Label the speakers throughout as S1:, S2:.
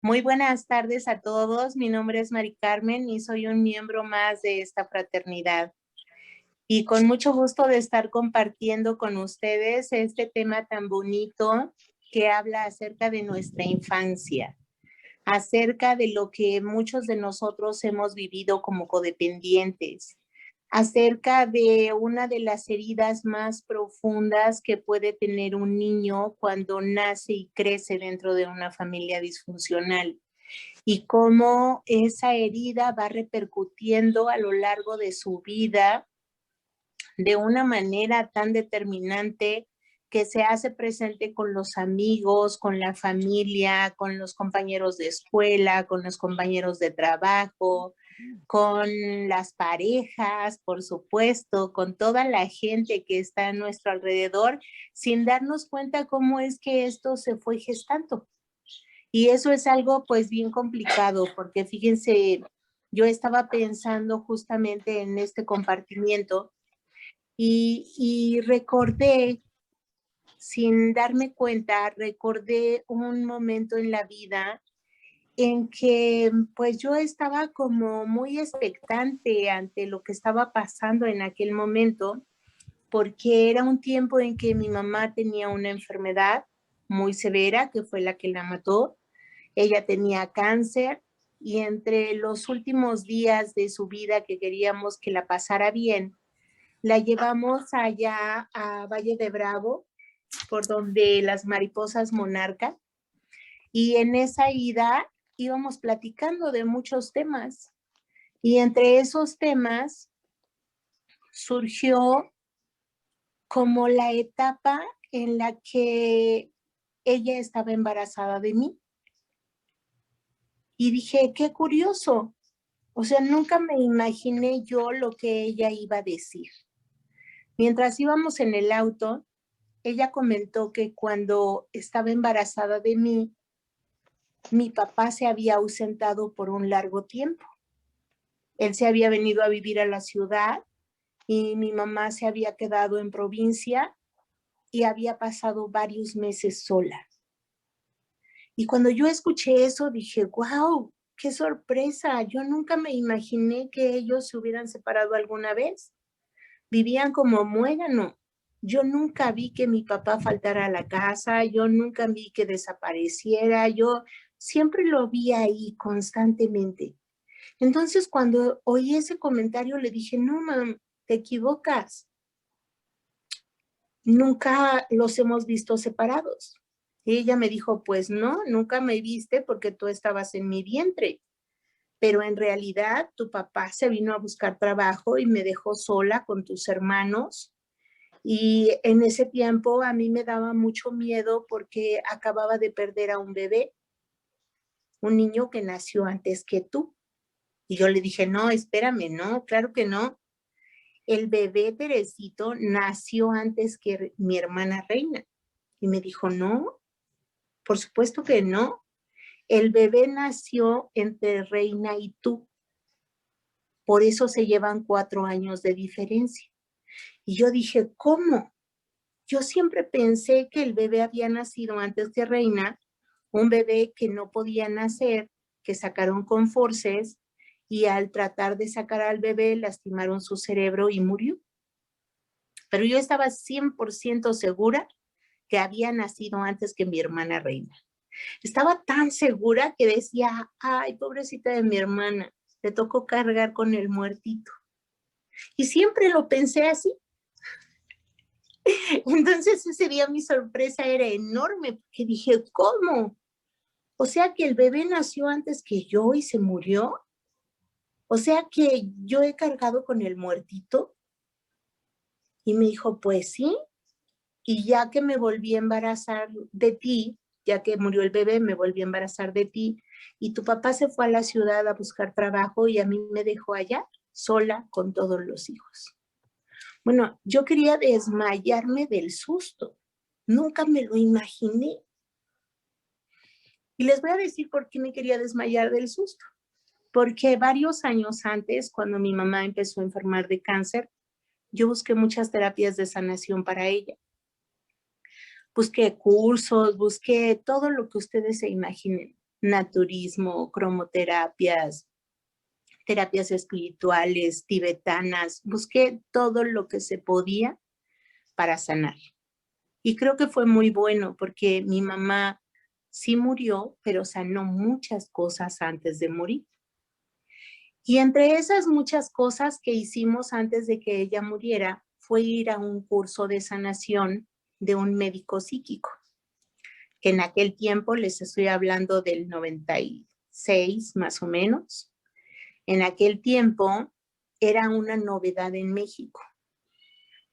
S1: Muy buenas tardes a todos. Mi nombre es Mari Carmen y soy un miembro más de esta fraternidad. Y con mucho gusto de estar compartiendo con ustedes este tema tan bonito que habla acerca de nuestra infancia, acerca de lo que muchos de nosotros hemos vivido como codependientes, acerca de una de las heridas más profundas que puede tener un niño cuando nace y crece dentro de una familia disfuncional y cómo esa herida va repercutiendo a lo largo de su vida de una manera tan determinante que se hace presente con los amigos, con la familia, con los compañeros de escuela, con los compañeros de trabajo, con las parejas, por supuesto, con toda la gente que está a nuestro alrededor, sin darnos cuenta cómo es que esto se fue gestando. Y eso es algo pues bien complicado, porque fíjense, yo estaba pensando justamente en este compartimiento y recordé, sin darme cuenta, recordé un momento en la vida en que pues yo estaba como muy expectante ante lo que estaba pasando en aquel momento, porque era un tiempo en que mi mamá tenía una enfermedad muy severa, que fue la que la mató. Ella tenía cáncer y entre los últimos días de su vida que queríamos que la pasara bien, la llevamos allá a Valle de Bravo, por donde las mariposas monarca, y en esa ida íbamos platicando de muchos temas. Y entre esos temas surgió como la etapa en la que ella estaba embarazada de mí. Y dije, qué curioso. O sea, nunca me imaginé yo lo que ella iba a decir. Mientras íbamos en el auto, ella comentó que cuando estaba embarazada de mí, mi papá se había ausentado por un largo tiempo. Él se había venido a vivir a la ciudad y mi mamá se había quedado en provincia y había pasado varios meses sola. Y cuando yo escuché eso dije, wow, qué sorpresa, yo nunca me imaginé que ellos se hubieran separado alguna vez. Vivían como muégano. Yo nunca vi que mi papá faltara a la casa, yo nunca vi que desapareciera, yo siempre lo vi ahí constantemente. Entonces, cuando oí ese comentario, le dije, no, mam, te equivocas. Nunca los hemos visto separados. Y ella me dijo, pues no, nunca me viste porque tú estabas en mi vientre. Pero en realidad tu papá se vino a buscar trabajo y me dejó sola con tus hermanos. Y en ese tiempo a mí me daba mucho miedo porque acababa de perder a un bebé, un niño que nació antes que tú. Y yo le dije, no, espérame, no, claro que no. El bebé Teresito nació antes que mi hermana Reina. Y me dijo, no, por supuesto que no. El bebé nació entre Reina y tú. Por eso se llevan 4 años de diferencia. Y yo dije, ¿cómo? Yo siempre pensé que el bebé había nacido antes que Reina, un bebé que no podía nacer, que sacaron con forceps y al tratar de sacar al bebé lastimaron su cerebro y murió. Pero yo estaba 100% segura que había nacido antes que mi hermana Reina. Estaba tan segura que decía, ay, pobrecita de mi hermana, le tocó cargar con el muertito. Y siempre lo pensé así. Entonces ese día mi sorpresa era enorme, porque dije, ¿cómo? O sea que el bebé nació antes que yo y se murió. O sea que yo he cargado con el muertito. Y me dijo, pues sí. Y ya que me volví a embarazar de ti, ya que murió el bebé, me volví a embarazar de ti. Y tu papá se fue a la ciudad a buscar trabajo y a mí me dejó allá sola con todos los hijos. Bueno, yo quería desmayarme del susto. Nunca me lo imaginé. Y les voy a decir por qué me quería desmayar del susto. Porque varios años antes, cuando mi mamá empezó a enfermar de cáncer, yo busqué muchas terapias de sanación para ella. Busqué cursos, busqué todo lo que ustedes se imaginen. naturismo, cromoterapias, terapias espirituales, tibetanas. Busqué todo lo que se podía para sanar. Y creo que fue muy bueno porque mi mamá sí murió, pero sanó muchas cosas antes de morir. Y entre esas muchas cosas que hicimos antes de que ella muriera fue ir a un curso de sanación de un médico psíquico, que en aquel tiempo, les estoy hablando del 96 más o menos, en aquel tiempo era una novedad en México,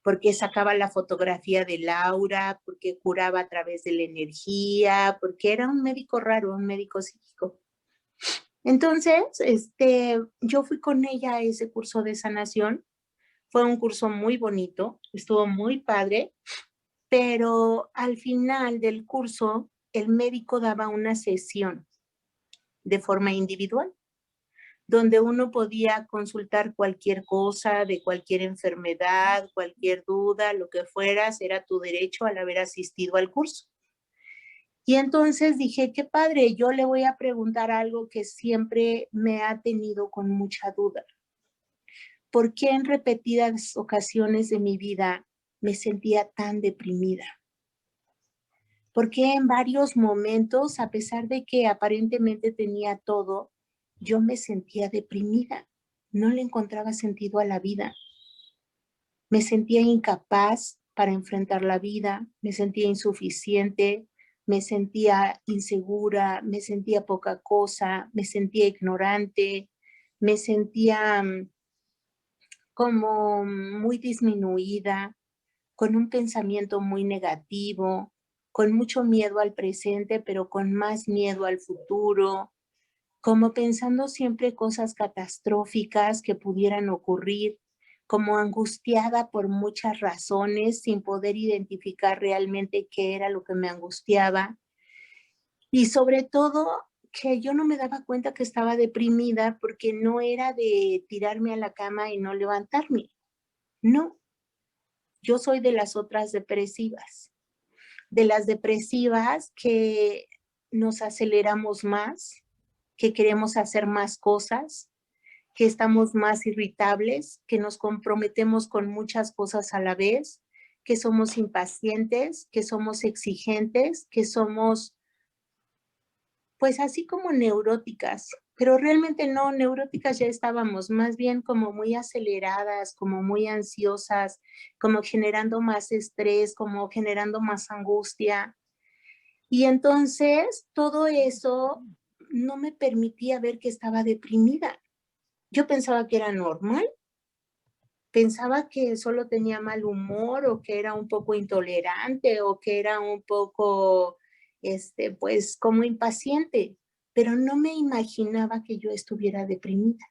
S1: porque sacaba la fotografía de Laura, porque curaba a través de la energía, porque era un médico raro, un médico psíquico. Entonces, yo fui con ella a ese curso de sanación. Fue un curso muy bonito, estuvo muy padre, pero al final del curso, el médico daba una sesión de forma individual, donde uno podía consultar cualquier cosa, de cualquier enfermedad, cualquier duda, lo que fueras, era tu derecho al haber asistido al curso. Y entonces dije, qué padre, yo le voy a preguntar algo que siempre me ha tenido con mucha duda. ¿Por qué en repetidas ocasiones de mi vida me sentía tan deprimida? ¿Por qué en varios momentos, a pesar de que aparentemente tenía todo, yo me sentía deprimida? No le encontraba sentido a la vida. Me sentía incapaz para enfrentar la vida, me sentía insuficiente, me sentía insegura, me sentía poca cosa, me sentía ignorante, me sentía como muy disminuida, con un pensamiento muy negativo, con mucho miedo al presente, pero con más miedo al futuro, como pensando siempre cosas catastróficas que pudieran ocurrir, como angustiada por muchas razones sin poder identificar realmente qué era lo que me angustiaba. Y sobre todo que yo no me daba cuenta que estaba deprimida porque no era de tirarme a la cama y no levantarme. No, yo soy de las otras depresivas, de las depresivas que nos aceleramos más, que queremos hacer más cosas, que estamos más irritables, que nos comprometemos con muchas cosas a la vez, que somos impacientes, que somos exigentes, que somos pues así como neuróticas, pero realmente no, neuróticas ya estábamos, más bien como muy aceleradas, como muy ansiosas, como generando más estrés, como generando más angustia. Y entonces todo eso no me permitía ver que estaba deprimida. Yo pensaba que era normal, pensaba que solo tenía mal humor o que era un poco intolerante o que era un poco, pues como impaciente, pero no me imaginaba que yo estuviera deprimida.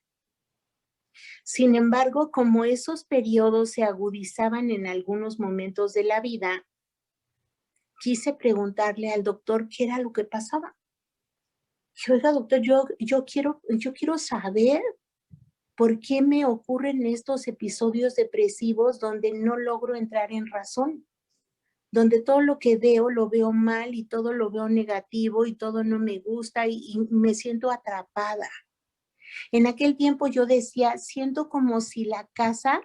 S1: Sin embargo, como esos periodos se agudizaban en algunos momentos de la vida, quise preguntarle al doctor qué era lo que pasaba. Dije, oiga, doctor, yo quiero saber por qué me ocurren estos episodios depresivos donde no logro entrar en razón, donde todo lo que veo lo veo mal y todo lo veo negativo y todo no me gusta y me siento atrapada. En aquel tiempo yo decía, siento como si la casa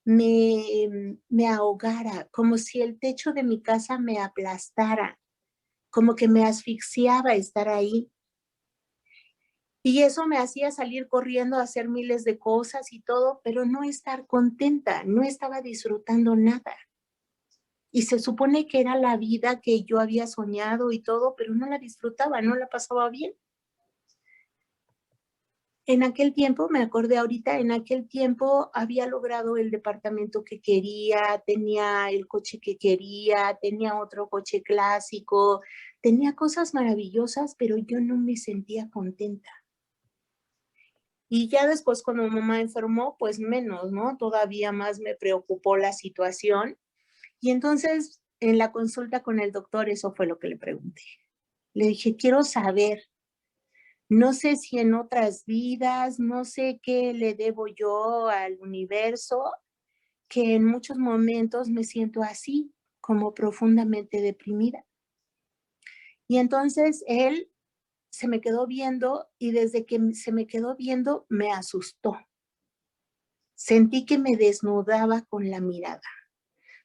S1: me ahogara, como si el techo de mi casa me aplastara, como que me asfixiaba estar ahí. Y eso me hacía salir corriendo a hacer miles de cosas y todo, pero no estar contenta, no estaba disfrutando nada. Y se supone que era la vida que yo había soñado y todo, pero no la disfrutaba, no la pasaba bien. En aquel tiempo, me acordé ahorita, en aquel tiempo había logrado el departamento que quería, tenía el coche que quería, tenía otro coche clásico, tenía cosas maravillosas, pero yo no me sentía contenta. Y ya después cuando mamá enfermó, pues menos, ¿no? Todavía más me preocupó la situación. Y entonces en la consulta con el doctor, eso fue lo que le pregunté. Le dije, quiero saber, no sé si en otras vidas, no sé qué le debo yo al universo, que en muchos momentos me siento así, como profundamente deprimida. Y entonces él se me quedó viendo y desde que se me quedó viendo me asustó. Sentí que me desnudaba con la mirada,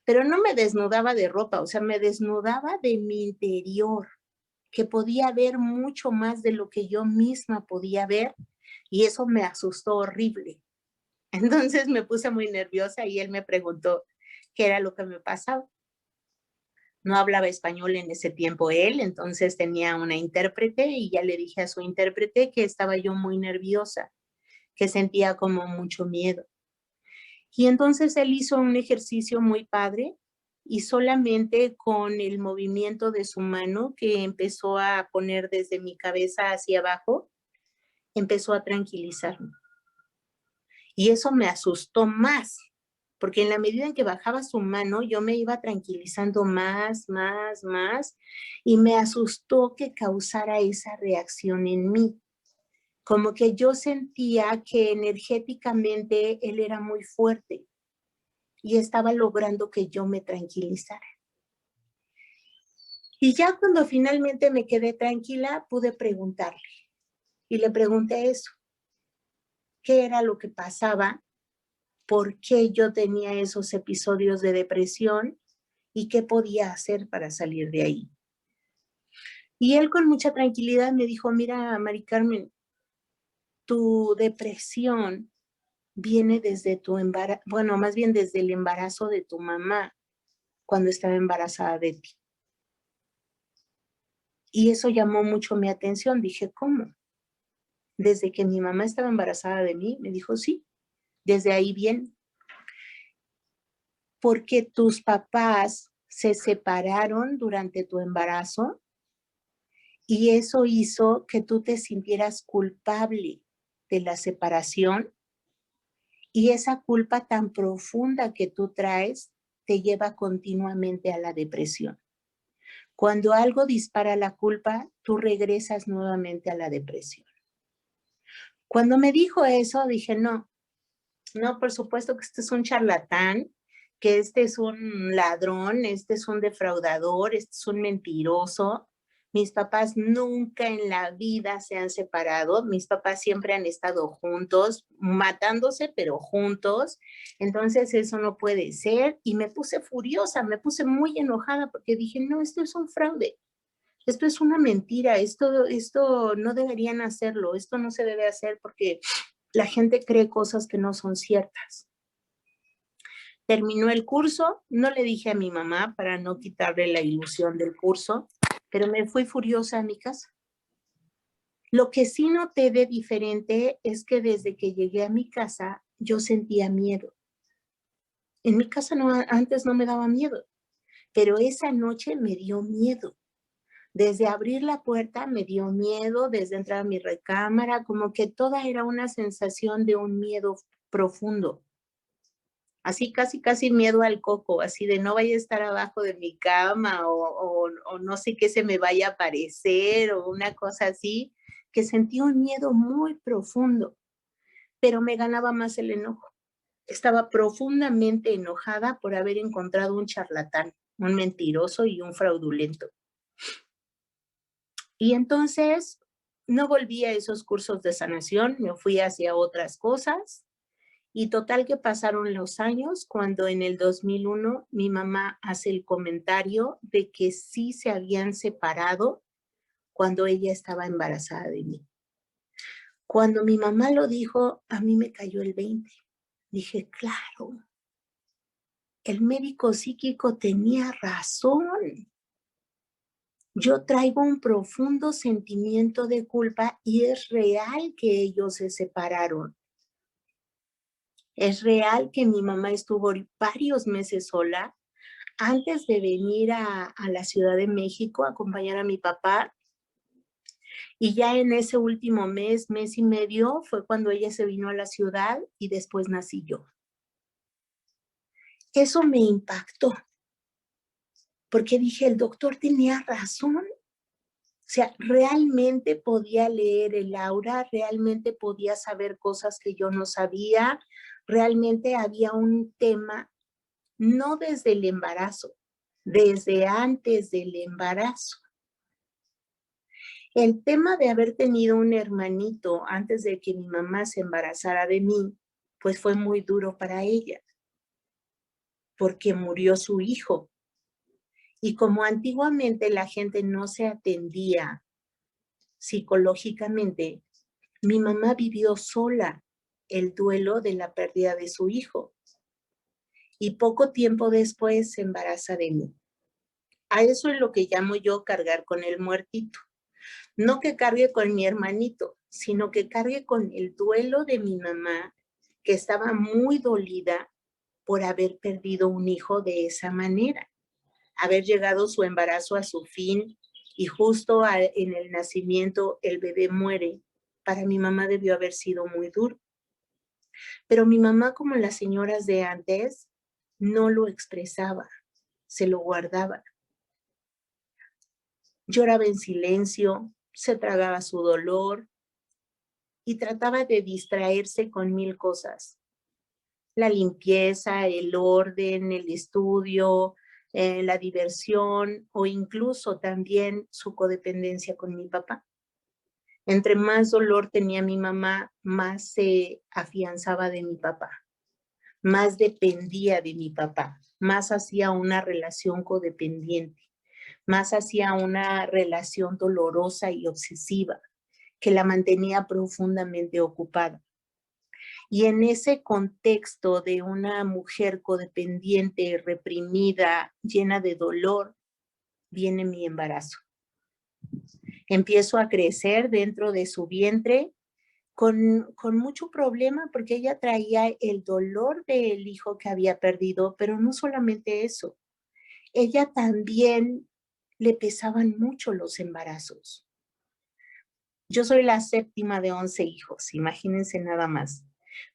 S1: pero no me desnudaba de ropa, o sea, me desnudaba de mi interior, que podía ver mucho más de lo que yo misma podía ver, y eso me asustó horrible. Entonces me puse muy nerviosa y él me preguntó qué era lo que me pasaba. No hablaba español en ese tiempo él, entonces tenía una intérprete y ya le dije a su intérprete que estaba yo muy nerviosa, que sentía como mucho miedo. Y entonces él hizo un ejercicio muy padre y solamente con el movimiento de su mano que empezó a poner desde mi cabeza hacia abajo, empezó a tranquilizarme. Y eso me asustó más, porque en la medida en que bajaba su mano, yo me iba tranquilizando más, más, más, y me asustó que causara esa reacción en mí. Como que yo sentía que energéticamente él era muy fuerte y estaba logrando que yo me tranquilizara. Y ya cuando finalmente me quedé tranquila, pude preguntarle. Y le pregunté eso, ¿qué era lo que pasaba? ¿Por qué yo tenía esos episodios de depresión? ¿Y qué podía hacer para salir de ahí? Y él con mucha tranquilidad me dijo, mira, Mari Carmen, tu depresión viene desde tu embarazo, bueno, más bien desde el embarazo de tu mamá cuando estaba embarazada de ti. Y eso llamó mucho mi atención. Dije, ¿cómo? Desde que mi mamá estaba embarazada de mí, me dijo, sí, desde ahí viene. Porque tus papás se separaron durante tu embarazo y eso hizo que tú te sintieras culpable de la separación y esa culpa tan profunda que tú traes te lleva continuamente a la depresión. Cuando algo dispara la culpa, tú regresas nuevamente a la depresión. Cuando me dijo eso, dije, no, no, por supuesto que este es un charlatán, que este es un ladrón, este es un defraudador, este es un mentiroso. Mis papás nunca en la vida se han separado, mis papás siempre han estado juntos, matándose, pero juntos. Entonces eso no puede ser. Y me puse furiosa, me puse muy enojada porque dije, no, esto es un fraude. Esto es una mentira, esto no deberían hacerlo, esto no se debe hacer porque la gente cree cosas que no son ciertas. Terminó el curso, no le dije a mi mamá para no quitarle la ilusión del curso, pero me fui furiosa a mi casa. Lo que sí noté de diferente es que desde que llegué a mi casa yo sentía miedo. En mi casa no, antes no me daba miedo, pero esa noche me dio miedo. Desde abrir la puerta me dio miedo, desde entrar a mi recámara, como que toda era una sensación de un miedo profundo. Así casi miedo al coco, así de no vaya a estar abajo de mi cama o no sé qué se me vaya a aparecer o una cosa así, que sentí un miedo muy profundo, pero me ganaba más el enojo. Estaba profundamente enojada por haber encontrado un charlatán, un mentiroso y un fraudulento. Y entonces no volví a esos cursos de sanación, me fui hacia otras cosas. Y total que pasaron los años cuando en el 2001 mi mamá hace el comentario de que sí se habían separado cuando ella estaba embarazada de mí. Cuando mi mamá lo dijo, a mí me cayó el 20. Dije, claro, el médico psíquico tenía razón. Yo traigo un profundo sentimiento de culpa y es real que ellos se separaron. Es real que mi mamá estuvo varios meses sola antes de venir a la Ciudad de México a acompañar a mi papá. Y ya en ese último mes, mes y medio, fue cuando ella se vino a la ciudad y después nací yo. Eso me impactó, porque dije, el doctor tenía razón. O sea, realmente podía leer el aura, realmente podía saber cosas que yo no sabía, realmente había un tema, no desde el embarazo, desde antes del embarazo. El tema de haber tenido un hermanito antes de que mi mamá se embarazara de mí, pues fue muy duro para ella, porque murió su hijo. Y como antiguamente la gente no se atendía psicológicamente, mi mamá vivió sola el duelo de la pérdida de su hijo. Y poco tiempo después se embaraza de mí. A eso es lo que llamo yo cargar con el muertito. No que cargue con mi hermanito, sino que cargue con el duelo de mi mamá, que estaba muy dolida por haber perdido un hijo de esa manera, haber llegado su embarazo a su fin y justo en el nacimiento el bebé muere. Para mi mamá debió haber sido muy duro. Pero mi mamá, como las señoras de antes, no lo expresaba, se lo guardaba. Lloraba en silencio, se tragaba su dolor y trataba de distraerse con mil cosas. La limpieza, el orden, el estudio, la diversión o incluso también su codependencia con mi papá. Entre más dolor tenía mi mamá, más se afianzaba de mi papá, más dependía de mi papá, más hacía una relación codependiente, más hacía una relación dolorosa y obsesiva que la mantenía profundamente ocupada. Y en ese contexto de una mujer codependiente, reprimida, llena de dolor, viene mi embarazo. Empiezo a crecer dentro de su vientre con mucho problema porque ella traía el dolor del hijo que había perdido, pero no solamente eso, ella también le pesaban mucho los embarazos. Yo soy la séptima de 11 hijos, imagínense nada más.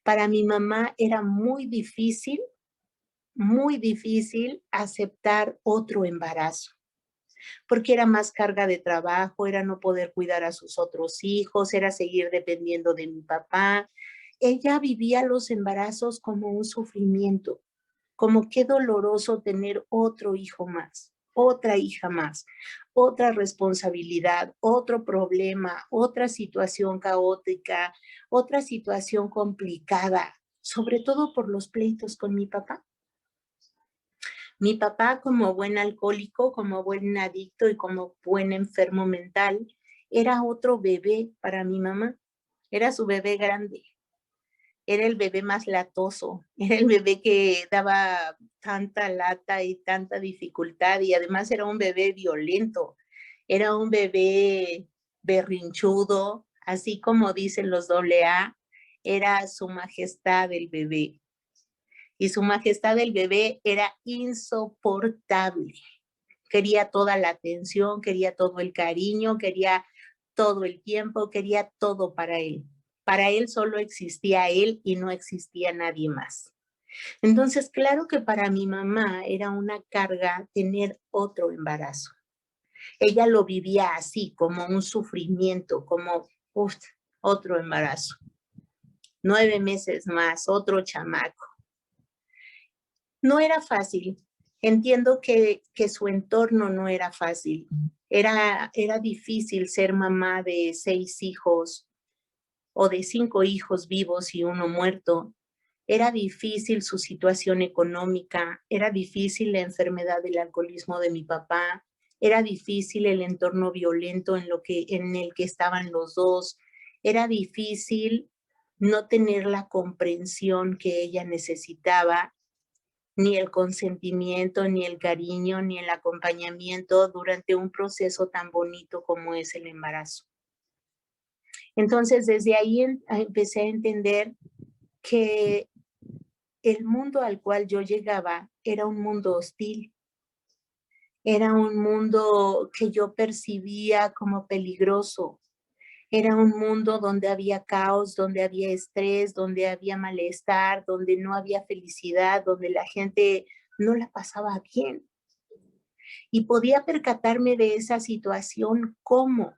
S1: Para mi mamá era muy difícil aceptar otro embarazo, porque era más carga de trabajo, era no poder cuidar a sus otros hijos, era seguir dependiendo de mi papá. Ella vivía los embarazos como un sufrimiento, como qué doloroso tener otro hijo más, otra hija más, otra responsabilidad, otro problema, otra situación caótica, otra situación complicada, sobre todo por los pleitos con mi papá. Mi papá, como buen alcohólico, como buen adicto y como buen enfermo mental, era otro bebé para mi mamá. Era su bebé grande. Era el bebé más latoso. Era el bebé que daba tanta lata y tanta dificultad. Y además era un bebé violento. Era un bebé berrinchudo, así como dicen los AA. Era su majestad el bebé. Y su majestad el bebé era insoportable. Quería toda la atención, quería todo el cariño, quería todo el tiempo, quería todo para él. Para él solo existía él y no existía nadie más. Entonces, claro que para mi mamá era una carga tener otro embarazo. Ella lo vivía así, como un sufrimiento, como otro embarazo. 9 meses más, otro chamaco. No era fácil. Entiendo que su entorno no era fácil. Era difícil ser mamá de 6 hijos o de 5 hijos vivos y uno muerto. Era difícil su situación económica, era difícil la enfermedad del alcoholismo de mi papá, era difícil el entorno violento en el que estaban los dos, era difícil no tener la comprensión que ella necesitaba, ni el consentimiento, ni el cariño, ni el acompañamiento durante un proceso tan bonito como es el embarazo. Entonces, desde ahí empecé a entender que el mundo al cual yo llegaba era un mundo hostil, era un mundo que yo percibía como peligroso, era un mundo donde había caos, donde había estrés, donde había malestar, donde no había felicidad, donde la gente no la pasaba bien. Y podía percatarme de esa situación, ¿cómo?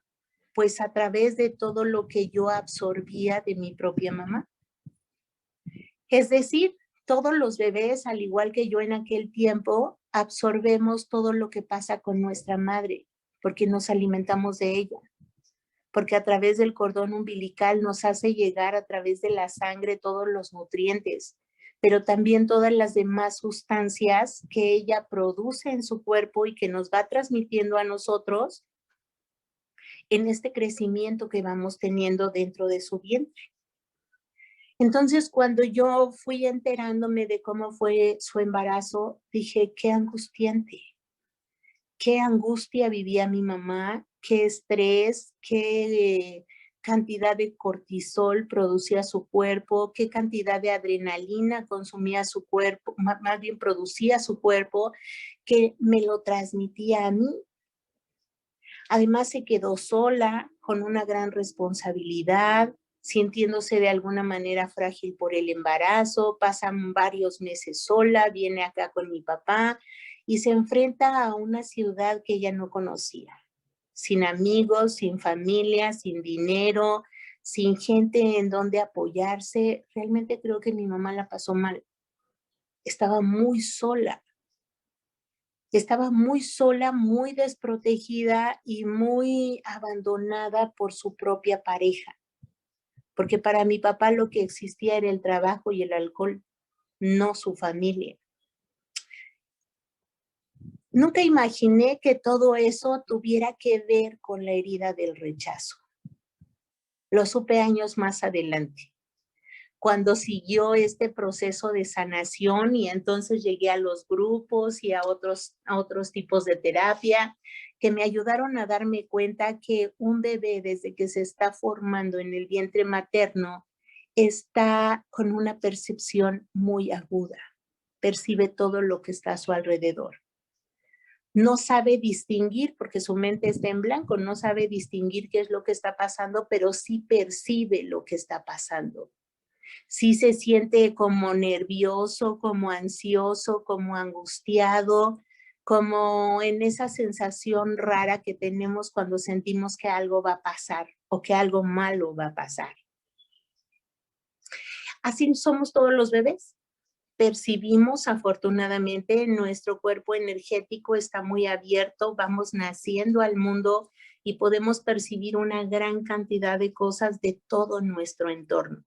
S1: Pues a través de todo lo que yo absorbía de mi propia mamá. Es decir, todos los bebés, al igual que yo en aquel tiempo, absorbemos todo lo que pasa con nuestra madre, porque nos alimentamos de ella. porque a través del cordón umbilical nos hace llegar a través de la sangre todos los nutrientes, pero también todas las demás sustancias que ella produce en su cuerpo y que nos va transmitiendo a nosotros en este crecimiento que vamos teniendo dentro de su vientre. Entonces, cuando yo fui enterándome de cómo fue su embarazo, dije, qué angustiante, qué angustia vivía mi mamá, qué estrés, qué cantidad de cortisol producía su cuerpo, qué cantidad de adrenalina consumía su cuerpo, más bien producía su cuerpo, que me lo transmitía a mí. Además se quedó sola, con una gran responsabilidad, sintiéndose de alguna manera frágil por el embarazo, pasan varios meses sola, viene acá con mi papá y se enfrenta a una ciudad que ella no conocía, sin amigos, sin familia, sin dinero, sin gente en donde apoyarse. Realmente creo que mi mamá la pasó mal. Estaba muy sola. Estaba muy sola, muy desprotegida y muy abandonada por su propia pareja. Porque para mi papá lo que existía era el trabajo y el alcohol, no su familia. Nunca imaginé que todo eso tuviera que ver con la herida del rechazo. Lo supe años más adelante, cuando siguió este proceso de sanación y entonces llegué a los grupos y a otros tipos de terapia que me ayudaron a darme cuenta que un bebé desde que se está formando en el vientre materno está con una percepción muy aguda, percibe todo lo que está a su alrededor. No sabe distinguir, porque su mente está en blanco, no sabe distinguir qué es lo que está pasando, pero sí percibe lo que está pasando. Sí se siente como nervioso, como ansioso, como angustiado, como en esa sensación rara que tenemos cuando sentimos que algo va a pasar o que algo malo va a pasar. Así somos todos los bebés. Percibimos, afortunadamente, nuestro cuerpo energético está muy abierto, vamos naciendo al mundo y podemos percibir una gran cantidad de cosas de todo nuestro entorno.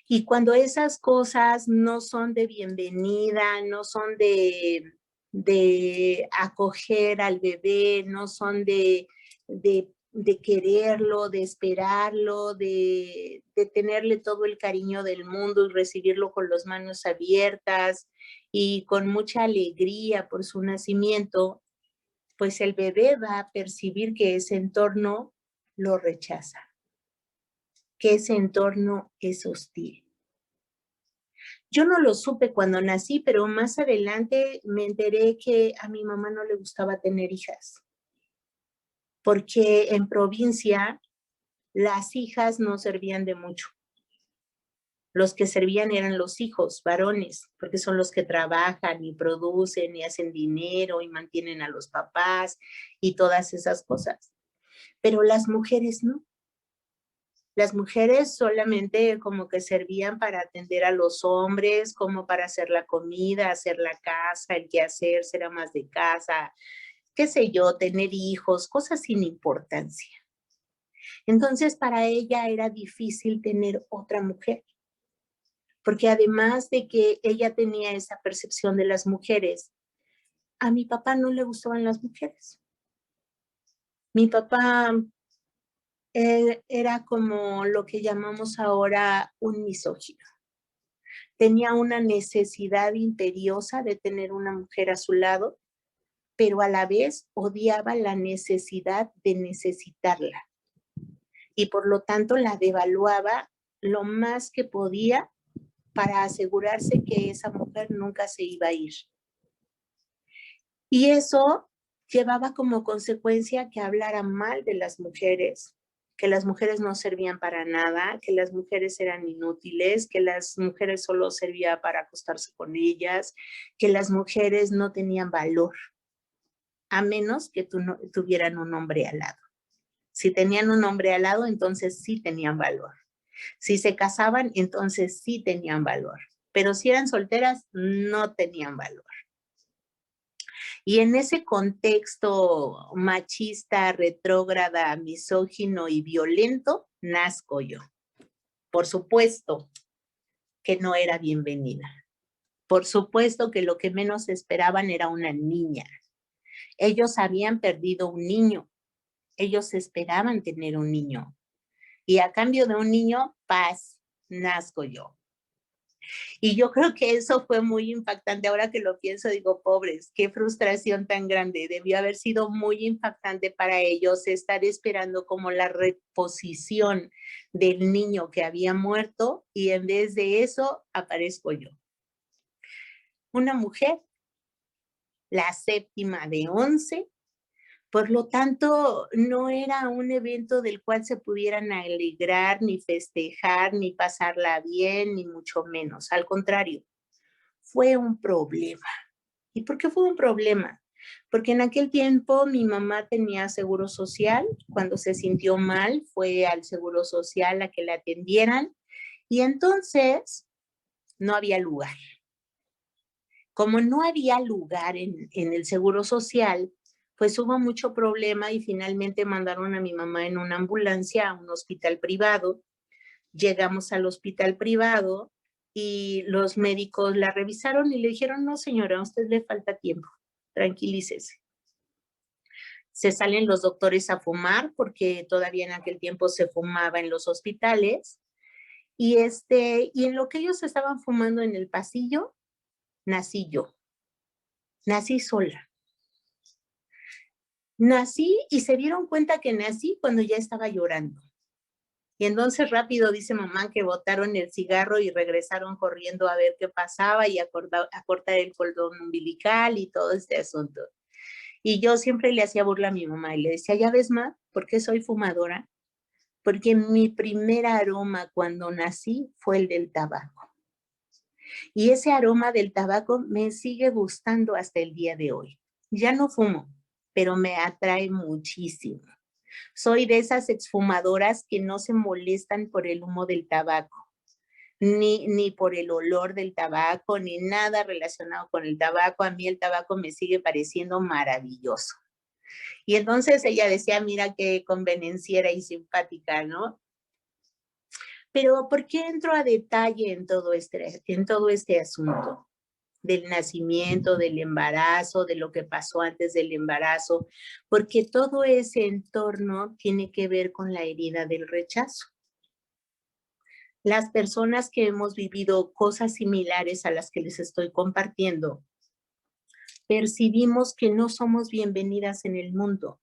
S1: Y cuando esas cosas no son de bienvenida, no son de acoger al bebé, no son de quererlo, de esperarlo, de tenerle todo el cariño del mundo y recibirlo con las manos abiertas y con mucha alegría por su nacimiento, pues el bebé va a percibir que ese entorno lo rechaza, que ese entorno es hostil. Yo no lo supe cuando nací, pero más adelante me enteré que a mi mamá no le gustaba tener hijas, porque en provincia las hijas no servían de mucho. Los que servían eran los hijos varones, porque son los que trabajan y producen y hacen dinero y mantienen a los papás y todas esas cosas. Pero las mujeres no. Las mujeres solamente como que servían para atender a los hombres, como para hacer la comida, hacer la casa, el quehacer, ser amas de casa, qué sé yo, tener hijos, cosas sin importancia. Entonces para ella era difícil tener otra mujer, porque además de que ella tenía esa percepción de las mujeres, a mi papá no le gustaban las mujeres. Mi papá era como lo que llamamos ahora un misógino. Tenía una necesidad imperiosa de tener una mujer a su lado, pero a la vez odiaba la necesidad de necesitarla. Y por lo tanto la devaluaba lo más que podía para asegurarse que esa mujer nunca se iba a ir. Y eso llevaba como consecuencia que hablara mal de las mujeres, que las mujeres no servían para nada, que las mujeres eran inútiles, que las mujeres solo servían para acostarse con ellas, que las mujeres no tenían valor, a menos que tuvieran un hombre al lado. Si tenían un hombre al lado, entonces sí tenían valor. Si se casaban, entonces sí tenían valor. Pero si eran solteras, no tenían valor. Y en ese contexto machista, retrógrada, misógino y violento, nazco yo. Por supuesto que no era bienvenida. Por supuesto que lo que menos esperaban era una niña. Ellos habían perdido un niño. Ellos esperaban tener un niño. Y a cambio de un niño, paz, nazco yo. Y yo creo que eso fue muy impactante. Ahora que lo pienso, digo, pobres, qué frustración tan grande. Debió haber sido muy impactante para ellos estar esperando como la reposición del niño que había muerto y en vez de eso aparezco yo. Una mujer, la séptima de 11. Por lo tanto, no era un evento del cual se pudieran alegrar, ni festejar, ni pasarla bien, ni mucho menos. Al contrario, fue un problema. ¿Y por qué fue un problema? Porque en aquel tiempo mi mamá tenía seguro social. Cuando se sintió mal, fue al seguro social a que la atendieran. Y entonces no había lugar. Como no había lugar en el seguro social, pues hubo mucho problema y finalmente mandaron a mi mamá en una ambulancia a un hospital privado. Llegamos al hospital privado y los médicos la revisaron y le dijeron, no señora, a usted le falta tiempo, tranquilícese. Se salen los doctores a fumar porque todavía en aquel tiempo se fumaba en los hospitales y en lo que ellos estaban fumando en el pasillo, nací yo. Nací sola. Nací y se dieron cuenta que nací cuando ya estaba llorando. Y entonces rápido dice mamá que botaron el cigarro y regresaron corriendo a ver qué pasaba y a cortar el cordón umbilical y todo este asunto. Y yo siempre le hacía burla a mi mamá y le decía, ¿ya ves, ma, por qué soy fumadora? Porque mi primer aroma cuando nací fue el del tabaco. Y ese aroma del tabaco me sigue gustando hasta el día de hoy. Ya no fumo, pero me atrae muchísimo. Soy de esas exfumadoras que no se molestan por el humo del tabaco, ni por el olor del tabaco, ni nada relacionado con el tabaco. A mí el tabaco me sigue pareciendo maravilloso. Y entonces ella decía, mira qué convenenciera y simpática, ¿no? Pero ¿por qué entro a detalle en todo este asunto? Del nacimiento, del embarazo, de lo que pasó antes del embarazo, porque todo ese entorno tiene que ver con la herida del rechazo. Las personas que hemos vivido cosas similares a las que les estoy compartiendo, percibimos que no somos bienvenidas en el mundo.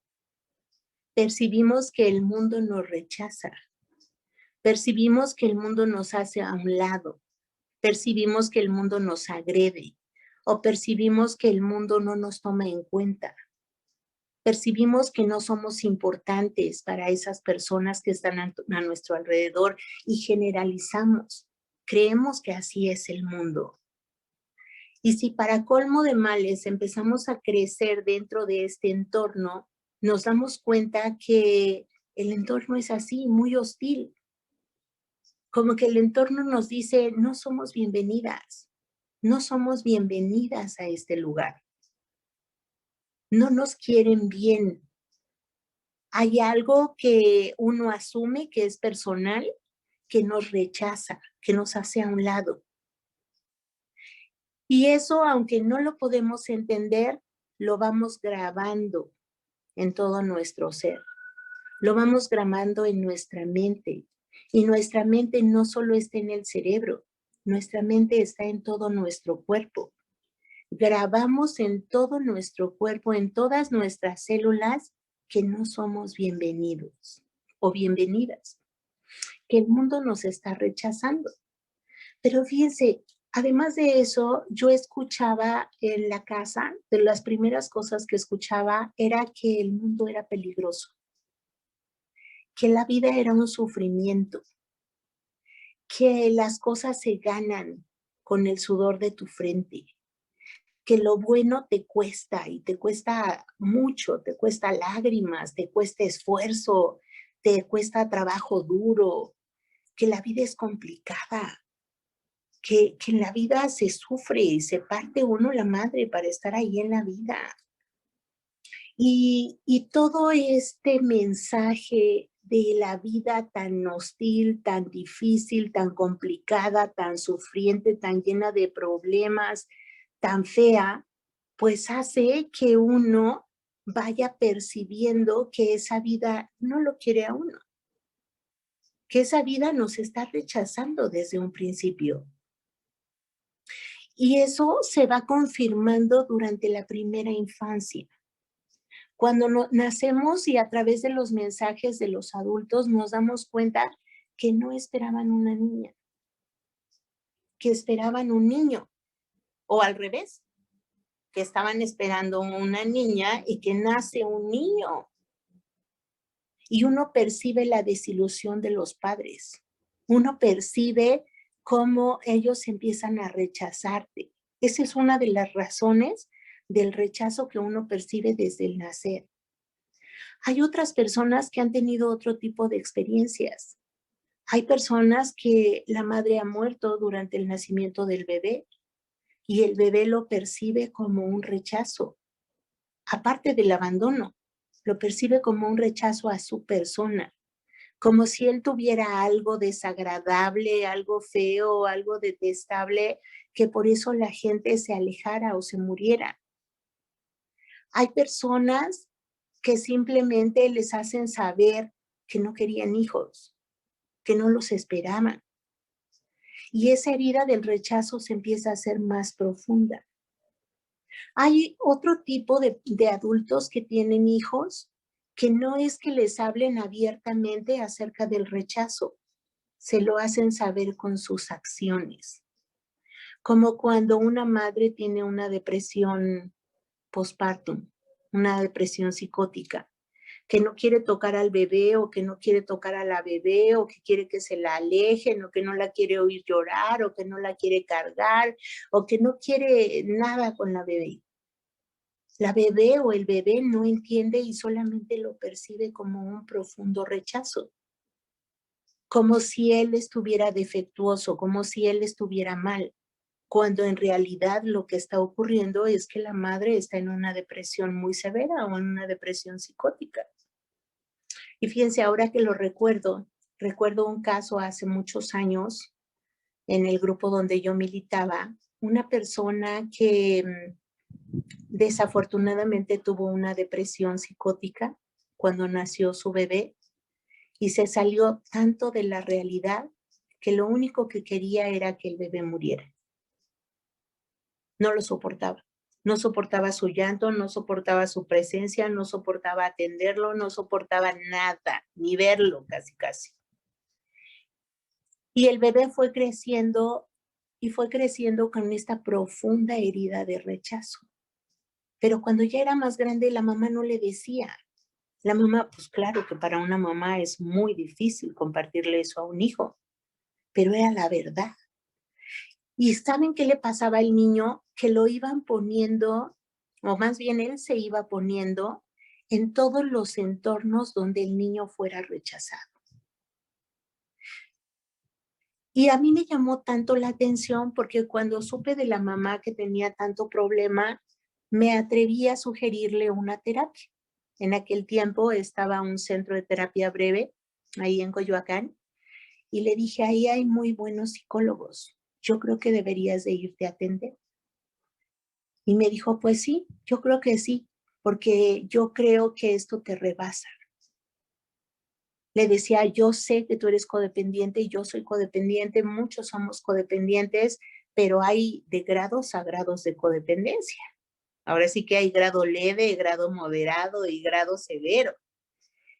S1: Percibimos que el mundo nos rechaza. Percibimos que el mundo nos hace a un lado. Percibimos que el mundo nos agrede o percibimos que el mundo no nos toma en cuenta. Percibimos que no somos importantes para esas personas que están a nuestro alrededor y generalizamos. Creemos que así es el mundo. Y si para colmo de males empezamos a crecer dentro de este entorno, nos damos cuenta que el entorno es así, muy hostil. Como que el entorno nos dice, no somos bienvenidas, no somos bienvenidas a este lugar. No nos quieren bien. Hay algo que uno asume que es personal, que nos rechaza, que nos hace a un lado. Y eso, aunque no lo podemos entender, lo vamos grabando en todo nuestro ser. Lo vamos grabando en nuestra mente. Y nuestra mente no solo está en el cerebro, nuestra mente está en todo nuestro cuerpo. Grabamos en todo nuestro cuerpo, en todas nuestras células, que no somos bienvenidos o bienvenidas, que el mundo nos está rechazando. Pero fíjense, además de eso, yo escuchaba en la casa, de las primeras cosas que escuchaba era que el mundo era peligroso, que la vida era un sufrimiento, que las cosas se ganan con el sudor de tu frente, que lo bueno te cuesta y te cuesta mucho, te cuesta lágrimas, te cuesta esfuerzo, te cuesta trabajo duro, que la vida es complicada, que en la vida se sufre y se parte uno la madre para estar ahí en la vida. Y todo este mensaje de la vida tan hostil, tan difícil, tan complicada, tan sufriente, tan llena de problemas, tan fea, pues hace que uno vaya percibiendo que esa vida no lo quiere a uno, que esa vida nos está rechazando desde un principio. Y eso se va confirmando durante la primera infancia. Cuando nacemos y a través de los mensajes de los adultos nos damos cuenta que no esperaban una niña, que esperaban un niño, o al revés, que estaban esperando una niña y que nace un niño. Y uno percibe la desilusión de los padres. Uno percibe cómo ellos empiezan a rechazarte. Esa es una de las razones del rechazo que uno percibe desde el nacer. Hay otras personas que han tenido otro tipo de experiencias. Hay personas que la madre ha muerto durante el nacimiento del bebé y el bebé lo percibe como un rechazo, aparte del abandono, lo percibe como un rechazo a su persona, como si él tuviera algo desagradable, algo feo, algo detestable, que por eso la gente se alejara o se muriera. Hay personas que simplemente les hacen saber que no querían hijos, que no los esperaban. Y esa herida del rechazo se empieza a hacer más profunda. Hay otro tipo de adultos que tienen hijos que no es que les hablen abiertamente acerca del rechazo, se lo hacen saber con sus acciones. Como cuando una madre tiene una depresión postpartum, una depresión psicótica, que no quiere tocar al bebé o que no quiere tocar a la bebé o que quiere que se la alejen o que no la quiere oír llorar o que no la quiere cargar o que no quiere nada con la bebé. La bebé o el bebé no entiende y solamente lo percibe como un profundo rechazo, como si él estuviera defectuoso, como si él estuviera mal, cuando en realidad lo que está ocurriendo es que la madre está en una depresión muy severa o en una depresión psicótica. Y fíjense, ahora que lo recuerdo un caso hace muchos años en el grupo donde yo militaba, una persona que desafortunadamente tuvo una depresión psicótica cuando nació su bebé y se salió tanto de la realidad que lo único que quería era que el bebé muriera. No lo soportaba. No soportaba su llanto, no soportaba su presencia, no soportaba atenderlo, no soportaba nada, ni verlo casi casi. Y el bebé fue creciendo y fue creciendo con esta profunda herida de rechazo. Pero cuando ya era más grande, la mamá no le decía. La mamá, pues claro que para una mamá es muy difícil compartirle eso a un hijo, pero era la verdad. ¿Y saben qué le pasaba al niño? Que lo iban poniendo, o más bien él se iba poniendo en todos los entornos donde el niño fuera rechazado. Y a mí me llamó tanto la atención porque cuando supe de la mamá que tenía tanto problema, me atreví a sugerirle una terapia. En aquel tiempo estaba un centro de terapia breve ahí en Coyoacán y le dije, ahí hay muy buenos psicólogos. Yo creo que deberías de irte a atender. Y me dijo, pues sí, yo creo que sí, porque yo creo que esto te rebasa. Le decía, yo sé que tú eres codependiente y yo soy codependiente, muchos somos codependientes, pero hay de grados a grados de codependencia. Ahora sí que hay grado leve, grado moderado y grado severo.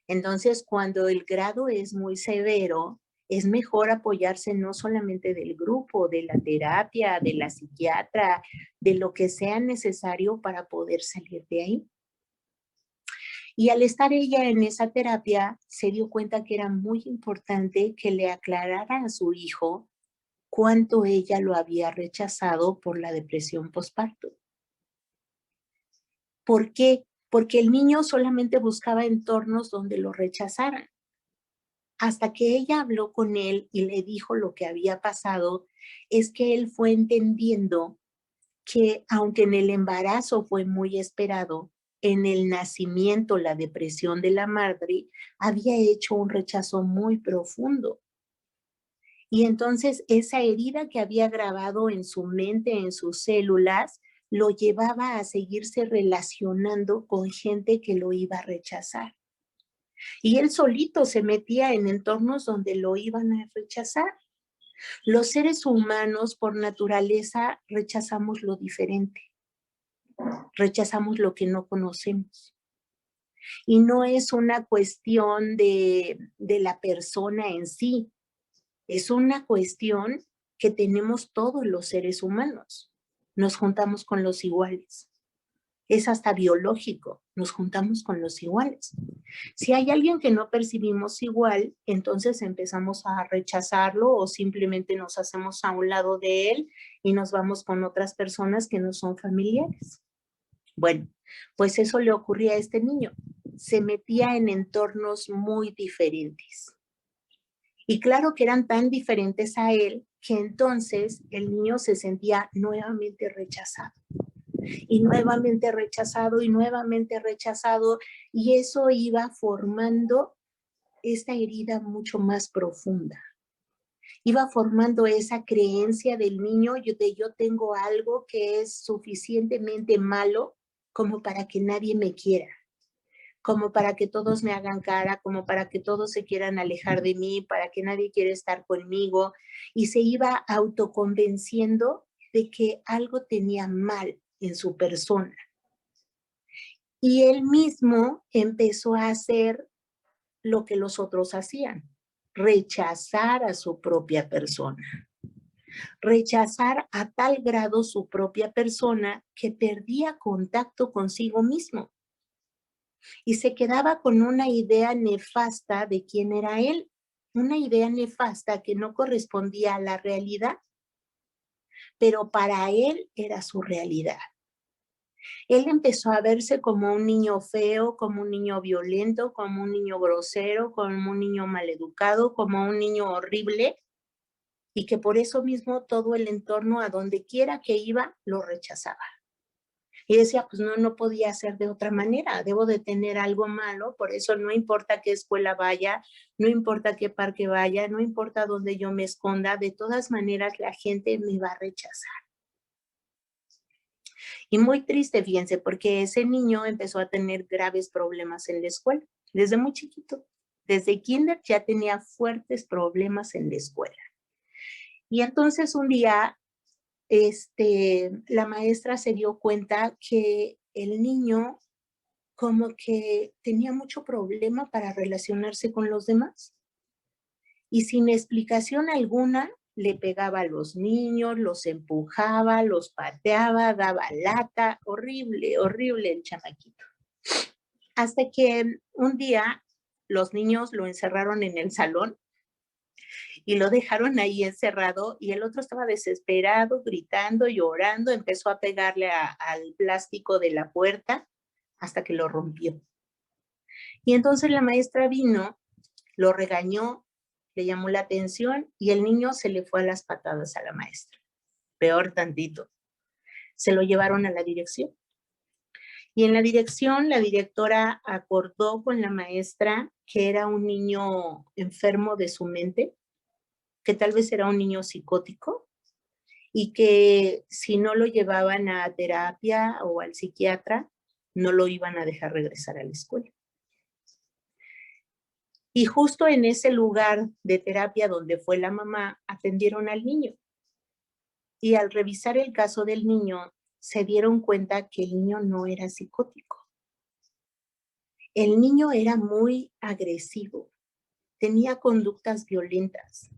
S1: Entonces, cuando el grado es muy severo, es mejor apoyarse no solamente del grupo, de la terapia, de la psiquiatra, de lo que sea necesario para poder salir de ahí. Y al estar ella en esa terapia, se dio cuenta que era muy importante que le aclarara a su hijo cuánto ella lo había rechazado por la depresión postparto. ¿Por qué? Porque el niño solamente buscaba entornos donde lo rechazaran. Hasta que ella habló con él y le dijo lo que había pasado, es que él fue entendiendo que aunque en el embarazo fue muy esperado, en el nacimiento, la depresión de la madre, había hecho un rechazo muy profundo. Y entonces esa herida que había grabado en su mente, en sus células, lo llevaba a seguirse relacionando con gente que lo iba a rechazar. Y él solito se metía en entornos donde lo iban a rechazar. Los seres humanos, por naturaleza, rechazamos lo diferente. Rechazamos lo que no conocemos. Y no es una cuestión de la persona en sí, es una cuestión que tenemos todos los seres humanos. Nos juntamos con los iguales. Es hasta biológico, nos juntamos con los iguales. Si hay alguien que no percibimos igual, entonces empezamos a rechazarlo o simplemente nos hacemos a un lado de él y nos vamos con otras personas que no son familiares. Bueno, pues eso le ocurría a este niño. Se metía en entornos muy diferentes. Y claro que eran tan diferentes a él que entonces el niño se sentía nuevamente rechazado. Y nuevamente rechazado y nuevamente rechazado. Y eso iba formando esta herida mucho más profunda. Iba formando esa creencia del niño de yo tengo algo que es suficientemente malo como para que nadie me quiera, como para que todos me hagan cara, como para que todos se quieran alejar de mí, para que nadie quiera estar conmigo. Y se iba autoconvenciendo de que algo tenía mal en su persona. Y él mismo empezó a hacer lo que los otros hacían, rechazar a su propia persona. Rechazar a tal grado su propia persona que perdía contacto consigo mismo. Y se quedaba con una idea nefasta de quién era él, una idea nefasta que no correspondía a la realidad, pero para él era su realidad. Él empezó a verse como un niño feo, como un niño violento, como un niño grosero, como un niño maleducado, como un niño horrible, y que por eso mismo todo el entorno a donde quiera que iba lo rechazaba. Y decía, pues no podía ser de otra manera, debo de tener algo malo, por eso no importa qué escuela vaya, no importa qué parque vaya, no importa dónde yo me esconda, de todas maneras la gente me va a rechazar. Y muy triste, fíjense, porque ese niño empezó a tener graves problemas en la escuela, desde muy chiquito. Desde kinder ya tenía fuertes problemas en la escuela. Y entonces un día la maestra se dio cuenta que el niño como que tenía mucho problema para relacionarse con los demás. Y sin explicación alguna, le pegaba a los niños, los empujaba, los pateaba, daba lata. Horrible, horrible el chamaquito. Hasta que un día los niños lo encerraron en el salón y lo dejaron ahí encerrado y el otro estaba desesperado, gritando, llorando, empezó a pegarle al plástico de la puerta hasta que lo rompió. Y entonces la maestra vino, lo regañó, le llamó la atención y el niño se le fue a las patadas a la maestra. Peor tantito. Se lo llevaron a la dirección. Y en la dirección, la directora acordó con la maestra que era un niño enfermo de su mente, que tal vez era un niño psicótico y que si no lo llevaban a terapia o al psiquiatra, no lo iban a dejar regresar a la escuela. Y justo en ese lugar de terapia donde fue la mamá, atendieron al niño. Y al revisar el caso del niño, se dieron cuenta que el niño no era psicótico. El niño era muy agresivo, tenía conductas violentas,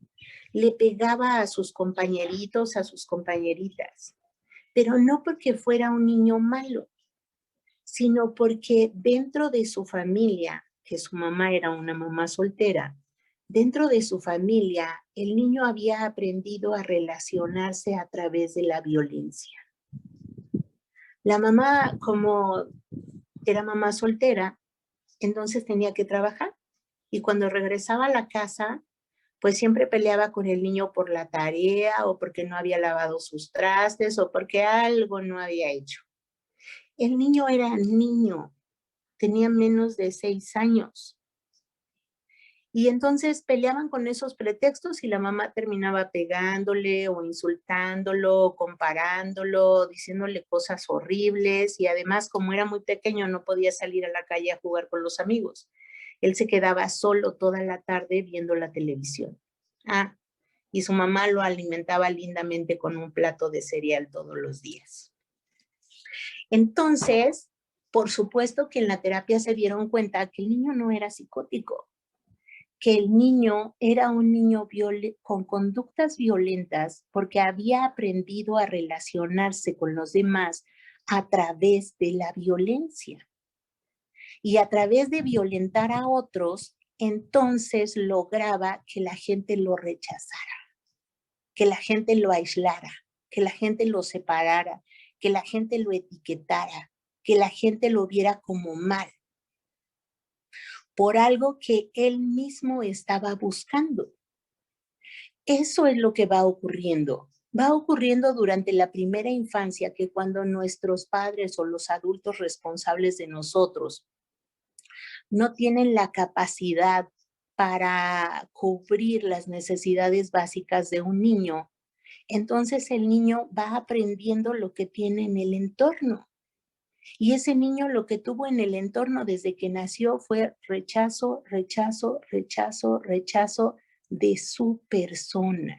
S1: le pegaba a sus compañeritos, a sus compañeritas, pero no porque fuera un niño malo, sino porque dentro de su familia, que su mamá era una mamá soltera, dentro de su familia, el niño había aprendido a relacionarse a través de la violencia. La mamá, como era mamá soltera, entonces tenía que trabajar y cuando regresaba a la casa, pues siempre peleaba con el niño por la tarea o porque no había lavado sus trastes o porque algo no había hecho. El niño era niño, tenía menos de 6 años. Y entonces peleaban con esos pretextos y la mamá terminaba pegándole o insultándolo, o comparándolo, diciéndole cosas horribles y además como era muy pequeño no podía salir a la calle a jugar con los amigos. Él se quedaba solo toda la tarde viendo la televisión. Ah, y su mamá lo alimentaba lindamente con un plato de cereal todos los días. Entonces, por supuesto que en la terapia se dieron cuenta que el niño no era psicótico, que el niño era un niño con conductas violentas porque había aprendido a relacionarse con los demás a través de la violencia. Y a través de violentar a otros, entonces lograba que la gente lo rechazara, que la gente lo aislara, que la gente lo separara, que la gente lo etiquetara, que la gente lo viera como mal, por algo que él mismo estaba buscando. Eso es lo que va ocurriendo. Va ocurriendo durante la primera infancia, que cuando nuestros padres o los adultos responsables de nosotros no tienen la capacidad para cubrir las necesidades básicas de un niño, entonces el niño va aprendiendo lo que tiene en el entorno. Y ese niño lo que tuvo en el entorno desde que nació fue rechazo, rechazo, rechazo, rechazo de su persona.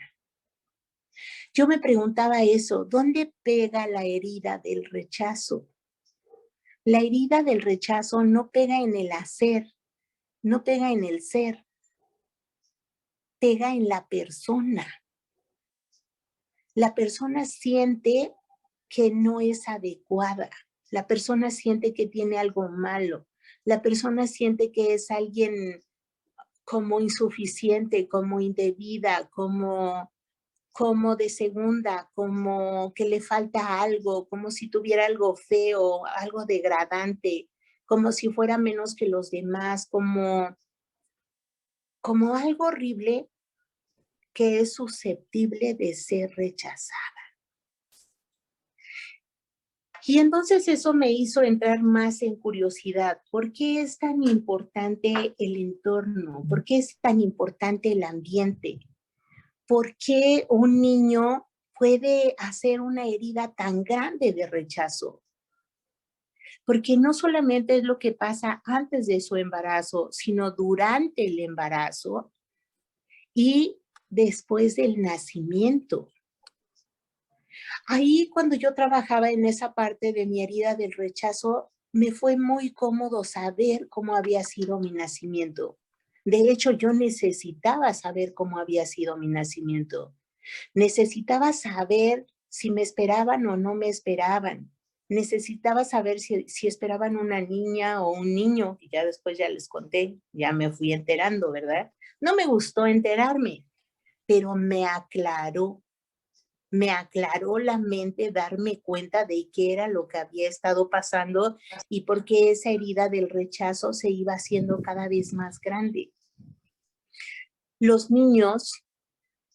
S1: Yo me preguntaba eso, ¿dónde pega la herida del rechazo? La herida del rechazo no pega en el hacer, no pega en el ser, pega en la persona. La persona siente que no es adecuada, la persona siente que tiene algo malo, la persona siente que es alguien como insuficiente, como indebida, como de segunda, como que le falta algo, como si tuviera algo feo, algo degradante, como si fuera menos que los demás, como algo horrible que es susceptible de ser rechazada. Y entonces eso me hizo entrar más en curiosidad. ¿Por qué es tan importante el entorno? ¿Por qué es tan importante el ambiente? ¿Por qué un niño puede hacer una herida tan grande de rechazo? Porque no solamente es lo que pasa antes de su embarazo, sino durante el embarazo y después del nacimiento. Ahí cuando yo trabajaba en esa parte de mi herida del rechazo, me fue muy cómodo saber cómo había sido mi nacimiento. De hecho, yo necesitaba saber cómo había sido mi nacimiento. Necesitaba saber si me esperaban o no me esperaban. Necesitaba saber si esperaban una niña o un niño, y ya después ya les conté, ya me fui enterando, ¿verdad? No me gustó enterarme, pero me aclaró la mente darme cuenta de qué era lo que había estado pasando y por qué esa herida del rechazo se iba haciendo cada vez más grande. Los niños,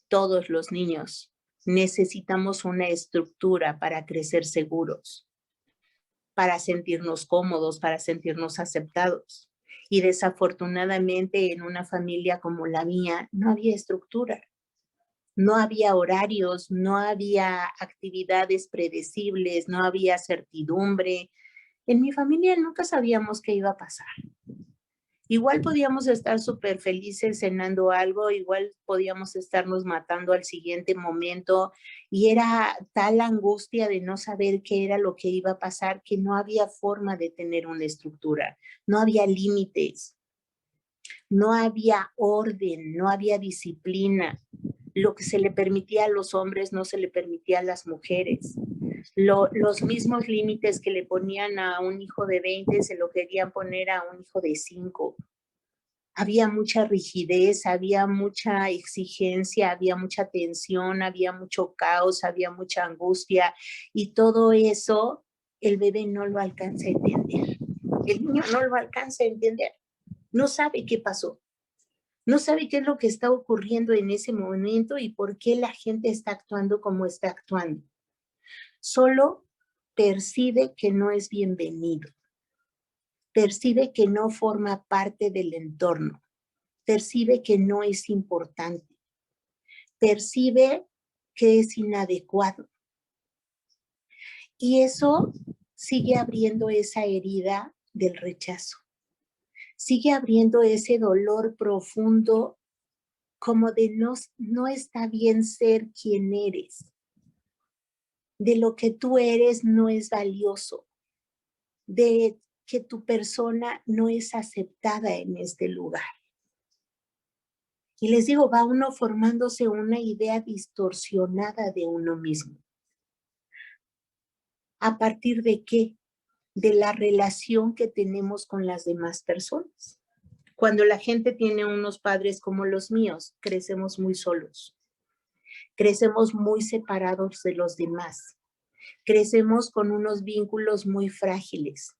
S1: todos los niños, necesitamos una estructura para crecer seguros, para sentirnos cómodos, para sentirnos aceptados. Y desafortunadamente en una familia como la mía no había estructura. No había horarios, no había actividades predecibles, no había certidumbre. En mi familia nunca sabíamos qué iba a pasar. Igual podíamos estar súper felices cenando algo, igual podíamos estarnos matando al siguiente momento y era tal angustia de no saber qué era lo que iba a pasar que no había forma de tener una estructura, no había límites, no había orden, no había disciplina. Lo que se le permitía a los hombres no se le permitía a las mujeres. Los mismos límites que le ponían a un hijo de 20 se lo querían poner a un hijo de 5. Había mucha rigidez, había mucha exigencia, había mucha tensión, había mucho caos, había mucha angustia y todo eso el bebé no lo alcanza a entender. El niño no lo alcanza a entender. No sabe qué pasó. No sabe qué es lo que está ocurriendo en ese momento y por qué la gente está actuando como está actuando. Solo percibe que no es bienvenido, percibe que no forma parte del entorno, percibe que no es importante, percibe que es inadecuado. Y eso sigue abriendo esa herida del rechazo, sigue abriendo ese dolor profundo como de no está bien ser quien eres, de lo que tú eres no es valioso, de que tu persona no es aceptada en este lugar. Y les digo, va uno formándose una idea distorsionada de uno mismo. ¿A partir de qué? De la relación que tenemos con las demás personas. Cuando la gente tiene unos padres como los míos, crecemos muy solos. Crecemos muy separados de los demás. Crecemos con unos vínculos muy frágiles.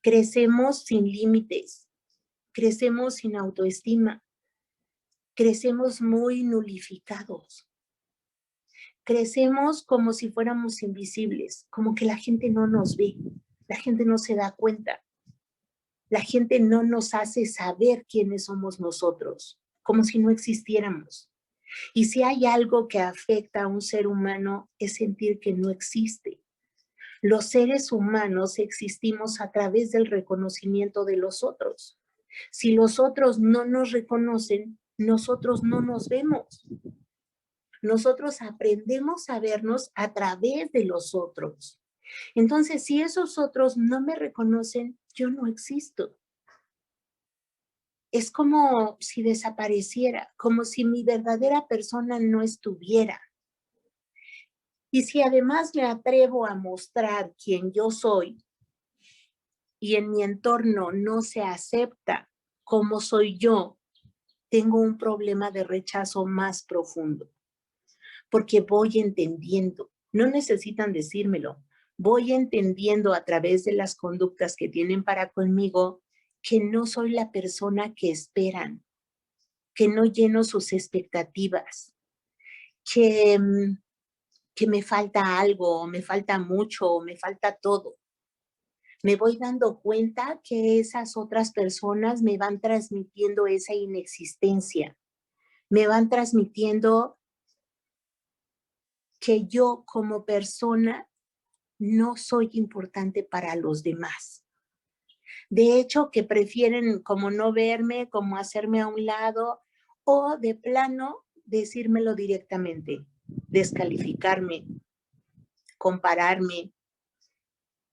S1: Crecemos sin límites. Crecemos sin autoestima. Crecemos muy nulificados. Crecemos como si fuéramos invisibles, como que la gente no nos ve, la gente no se da cuenta. La gente no nos hace saber quiénes somos nosotros, como si no existiéramos. Y si hay algo que afecta a un ser humano es sentir que no existe. Los seres humanos existimos a través del reconocimiento de los otros. Si los otros no nos reconocen, nosotros no nos vemos. Nosotros aprendemos a vernos a través de los otros. Entonces, si esos otros no me reconocen, yo no existo. Es como si desapareciera, como si mi verdadera persona no estuviera. Y si además me atrevo a mostrar quién yo soy y en mi entorno no se acepta cómo soy yo, tengo un problema de rechazo más profundo. Porque voy entendiendo, no necesitan decírmelo, voy entendiendo a través de las conductas que tienen para conmigo que no soy la persona que esperan, que no lleno sus expectativas, que me falta algo, o me falta mucho, o me falta todo. Me voy dando cuenta que esas otras personas me van transmitiendo esa inexistencia, me van transmitiendo que yo como persona no soy importante para los demás. De hecho, que prefieren como no verme, como hacerme a un lado, o de plano decírmelo directamente, descalificarme, compararme,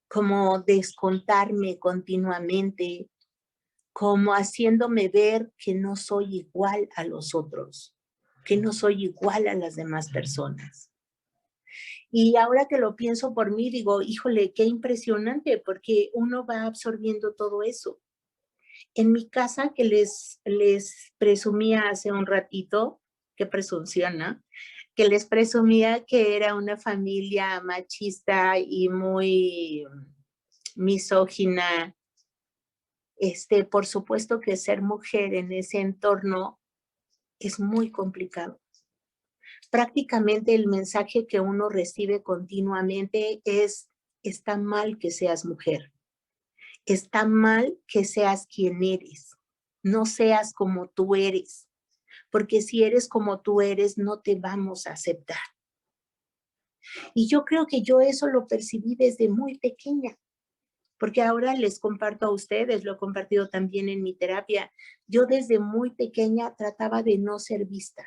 S1: como descontarme continuamente, como haciéndome ver que no soy igual a los otros, que no soy igual a las demás personas. Y ahora que lo pienso por mí, digo, híjole, qué impresionante, porque uno va absorbiendo todo eso. En mi casa, que les presumía hace un ratito, qué presunción, ¿no? Que les presumía que era una familia machista y muy misógina. Por supuesto que ser mujer en ese entorno es muy complicado. Prácticamente el mensaje que uno recibe continuamente es, está mal que seas mujer, está mal que seas quien eres, no seas como tú eres, porque si eres como tú eres, no te vamos a aceptar. Y yo creo que yo eso lo percibí desde muy pequeña, porque ahora les comparto a ustedes, lo he compartido también en mi terapia, yo desde muy pequeña trataba de no ser vista.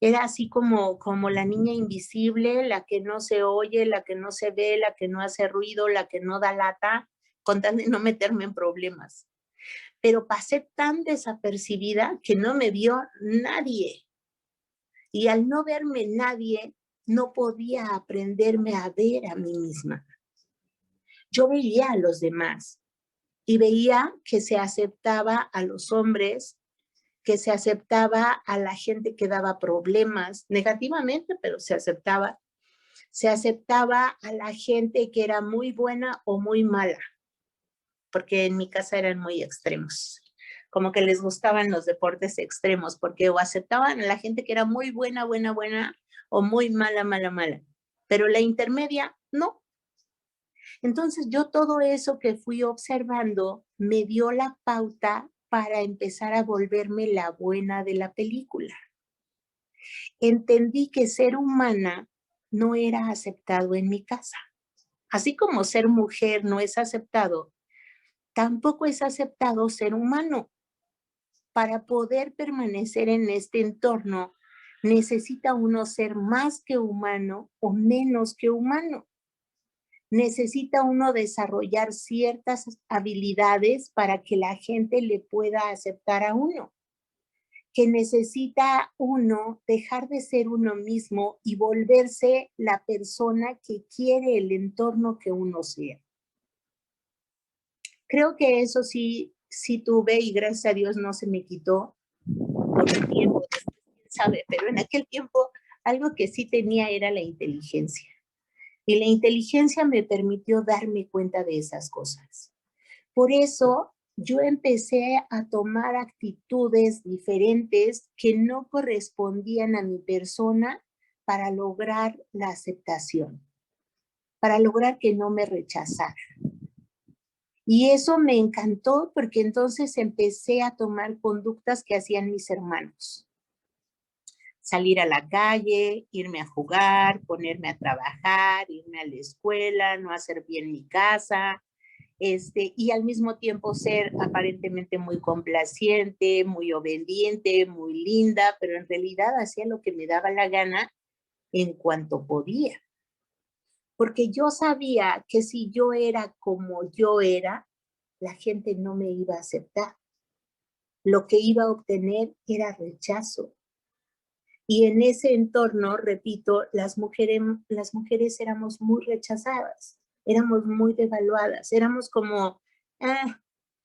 S1: Era así como la niña invisible, la que no se oye, la que no se ve, la que no hace ruido, la que no da lata, con tal de no meterme en problemas. Pero pasé tan desapercibida que no me vio nadie. Y al no verme nadie, no podía aprenderme a ver a mí misma. Yo veía a los demás y veía que se aceptaba a los hombres, que se aceptaba a la gente que daba problemas, negativamente, pero se aceptaba. Se aceptaba a la gente que era muy buena o muy mala, porque en mi casa eran muy extremos. Como que les gustaban los deportes extremos, porque o aceptaban a la gente que era muy buena, buena, buena, o muy mala, mala, mala. Pero la intermedia, no. Entonces yo todo eso que fui observando me dio la pauta para empezar a volverme la buena de la película. Entendí que ser humana no era aceptado en mi casa. Así como ser mujer no es aceptado, tampoco es aceptado ser humano. Para poder permanecer en este entorno, necesita uno ser más que humano o menos que humano. Necesita uno desarrollar ciertas habilidades para que la gente le pueda aceptar a uno. Que necesita uno dejar de ser uno mismo y volverse la persona que quiere el entorno que uno sea. Creo que eso sí tuve y gracias a Dios no se me quitó por el tiempo, quién sabe, pero en aquel tiempo algo que sí tenía era la inteligencia. Y la inteligencia me permitió darme cuenta de esas cosas. Por eso yo empecé a tomar actitudes diferentes que no correspondían a mi persona para lograr la aceptación, para lograr que no me rechazaran. Y eso me encantó porque entonces empecé a tomar conductas que hacían mis hermanos. Salir a la calle, irme a jugar, ponerme a trabajar, irme a la escuela, no hacer bien mi casa, y al mismo tiempo ser aparentemente muy complaciente, muy obediente, muy linda, pero en realidad hacía lo que me daba la gana en cuanto podía. Porque yo sabía que si yo era como yo era, la gente no me iba a aceptar. Lo que iba a obtener era rechazo. Y en ese entorno, repito, las mujeres éramos muy rechazadas, éramos muy devaluadas, éramos como,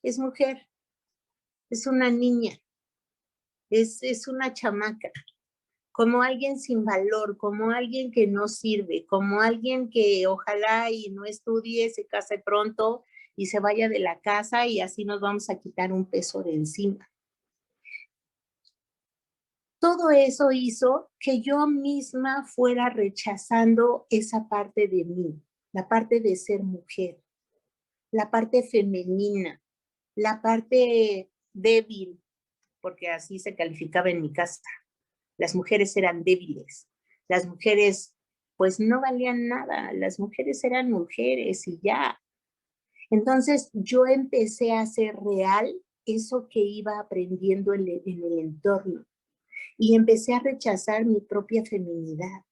S1: es mujer, es una niña, es una chamaca, como alguien sin valor, como alguien que no sirve, como alguien que ojalá y no estudie, se case pronto y se vaya de la casa y así nos vamos a quitar un peso de encima. Todo eso hizo que yo misma fuera rechazando esa parte de mí, la parte de ser mujer, la parte femenina, la parte débil, porque así se calificaba en mi casa. Las mujeres eran débiles, las mujeres pues no valían nada, las mujeres eran mujeres y ya. Entonces yo empecé a hacer real eso que iba aprendiendo en el entorno. Y empecé a rechazar mi propia feminidad.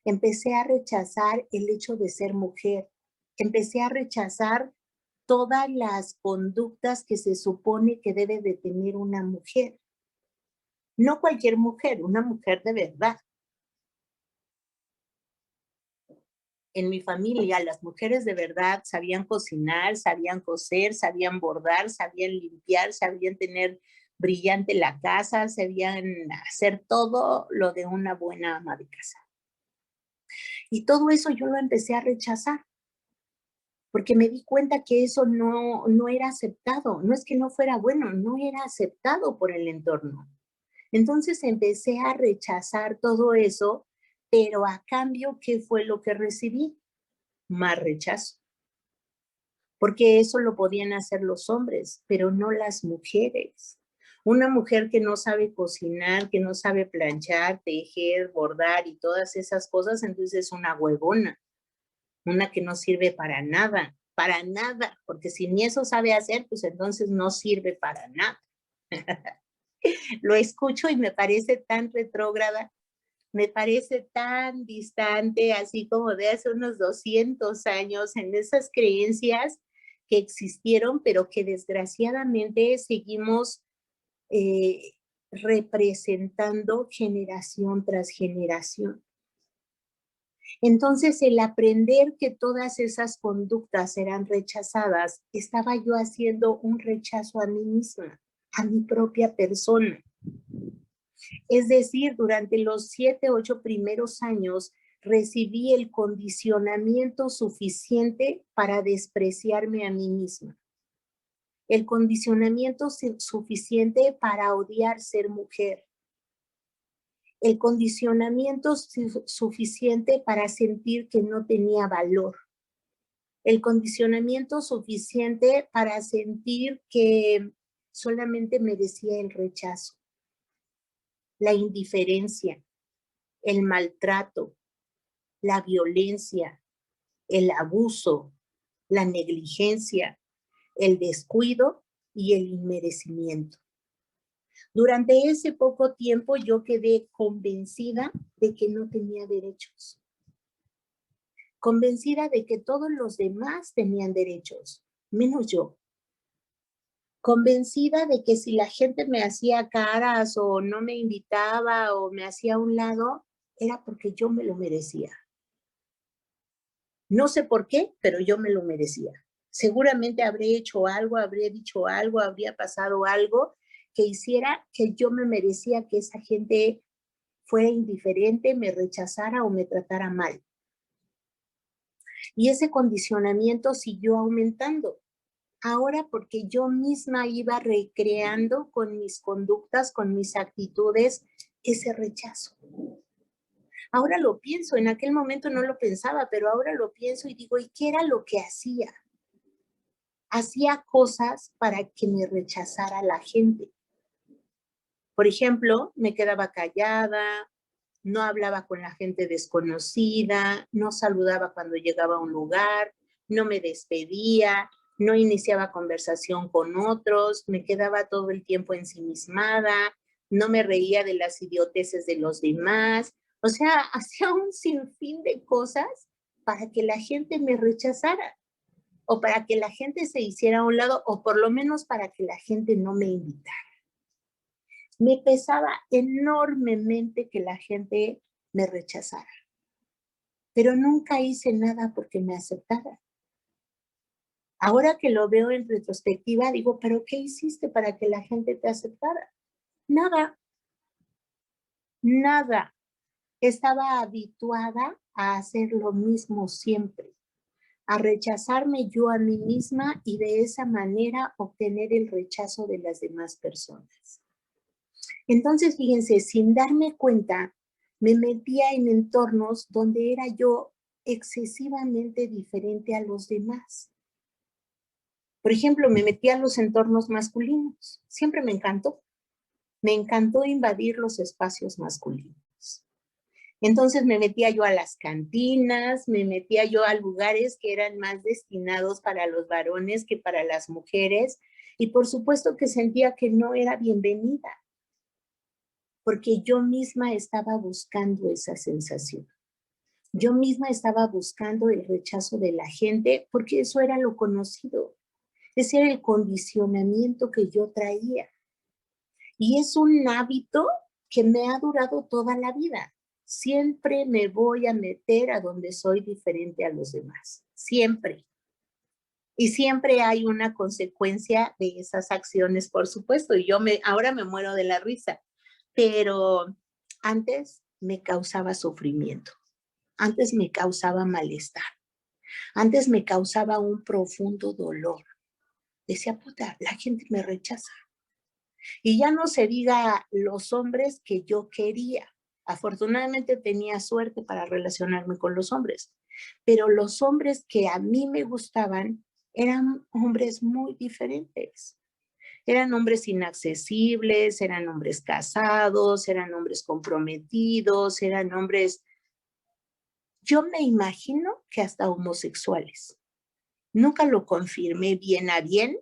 S1: Empecé a rechazar el hecho de ser mujer. Empecé a rechazar todas las conductas que se supone que debe de tener una mujer. No cualquier mujer, una mujer de verdad. En mi familia, las mujeres de verdad sabían cocinar, sabían coser, sabían bordar, sabían limpiar, sabían tener brillante la casa, sabían hacer todo lo de una buena ama de casa. Y todo eso yo lo empecé a rechazar, porque me di cuenta que eso no era aceptado. No es que no fuera bueno, no era aceptado por el entorno. Entonces empecé a rechazar todo eso, pero a cambio, ¿qué fue lo que recibí? Más rechazo. Porque eso lo podían hacer los hombres, pero no las mujeres. Una mujer que no sabe cocinar, que no sabe planchar, tejer, bordar y todas esas cosas, entonces es una huevona, una que no sirve para nada, porque si ni eso sabe hacer, pues entonces no sirve para nada. Lo escucho y me parece tan retrógrada, me parece tan distante, así como de hace unos 200 años, en esas creencias que existieron, pero que desgraciadamente seguimos representando generación tras generación. Entonces, el aprender que todas esas conductas eran rechazadas, estaba yo haciendo un rechazo a mí misma, a mi propia persona. Es decir, durante los 7, 8 primeros años, recibí el condicionamiento suficiente para despreciarme a mí misma. El condicionamiento suficiente para odiar ser mujer. El condicionamiento suficiente para sentir que no tenía valor. el condicionamiento suficiente para sentir que solamente merecía el rechazo, la indiferencia, el maltrato, la violencia, el abuso, la negligencia, el descuido y el inmerecimiento. Durante ese poco tiempo yo quedé convencida de que no tenía derechos. Convencida de que todos los demás tenían derechos, menos yo. Convencida de que si la gente me hacía caras o no me invitaba o me hacía a un lado, era porque yo me lo merecía. No sé por qué, pero yo me lo merecía. Seguramente habré hecho algo, habré dicho algo, habría pasado algo que hiciera que yo me merecía que esa gente fuera indiferente, me rechazara o me tratara mal. Y ese condicionamiento siguió aumentando. Ahora porque yo misma iba recreando con mis conductas, con mis actitudes, ese rechazo. Ahora lo pienso, en aquel momento no lo pensaba, pero ahora lo pienso y digo, ¿y qué era lo que hacía? Hacía cosas para que me rechazara la gente. Por ejemplo, me quedaba callada, no hablaba con la gente desconocida, no saludaba cuando llegaba a un lugar, no me despedía, no iniciaba conversación con otros, me quedaba todo el tiempo ensimismada, no me reía de las idioteces de los demás. O sea, hacía un sinfín de cosas para que la gente me rechazara o para que la gente se hiciera a un lado o por lo menos para que la gente no me invitara. Me pesaba enormemente que la gente me rechazara, pero nunca hice nada porque me aceptara. Ahora que lo veo en retrospectiva, digo, ¿pero qué hiciste para que la gente te aceptara? Nada, nada. Estaba habituada a hacer lo mismo siempre, a rechazarme yo a mí misma y de esa manera obtener el rechazo de las demás personas. Entonces, fíjense, sin darme cuenta, me metía en entornos donde era yo excesivamente diferente a los demás. Por ejemplo, me metía a los entornos masculinos. Siempre me encantó. Me encantó invadir los espacios masculinos. Entonces me metía yo a las cantinas, me metía yo a lugares que eran más destinados para los varones que para las mujeres. Y por supuesto que sentía que no era bienvenida, porque yo misma estaba buscando esa sensación. Yo misma estaba buscando el rechazo de la gente porque eso era lo conocido. Ese era el condicionamiento que yo traía. Y es un hábito que me ha durado toda la vida. Siempre me voy a meter a donde soy diferente a los demás. Siempre. Y siempre hay una consecuencia de esas acciones, por supuesto. Y ahora me muero de la risa. Pero antes me causaba sufrimiento. Antes me causaba malestar. Antes me causaba un profundo dolor. Decía, puta, la gente me rechaza. Y ya no se diga los hombres que yo quería. Afortunadamente tenía suerte para relacionarme con los hombres, pero los hombres que a mí me gustaban eran hombres muy diferentes. Eran hombres inaccesibles, eran hombres casados, eran hombres comprometidos, eran hombres, yo me imagino que hasta homosexuales. Nunca lo confirmé bien a bien,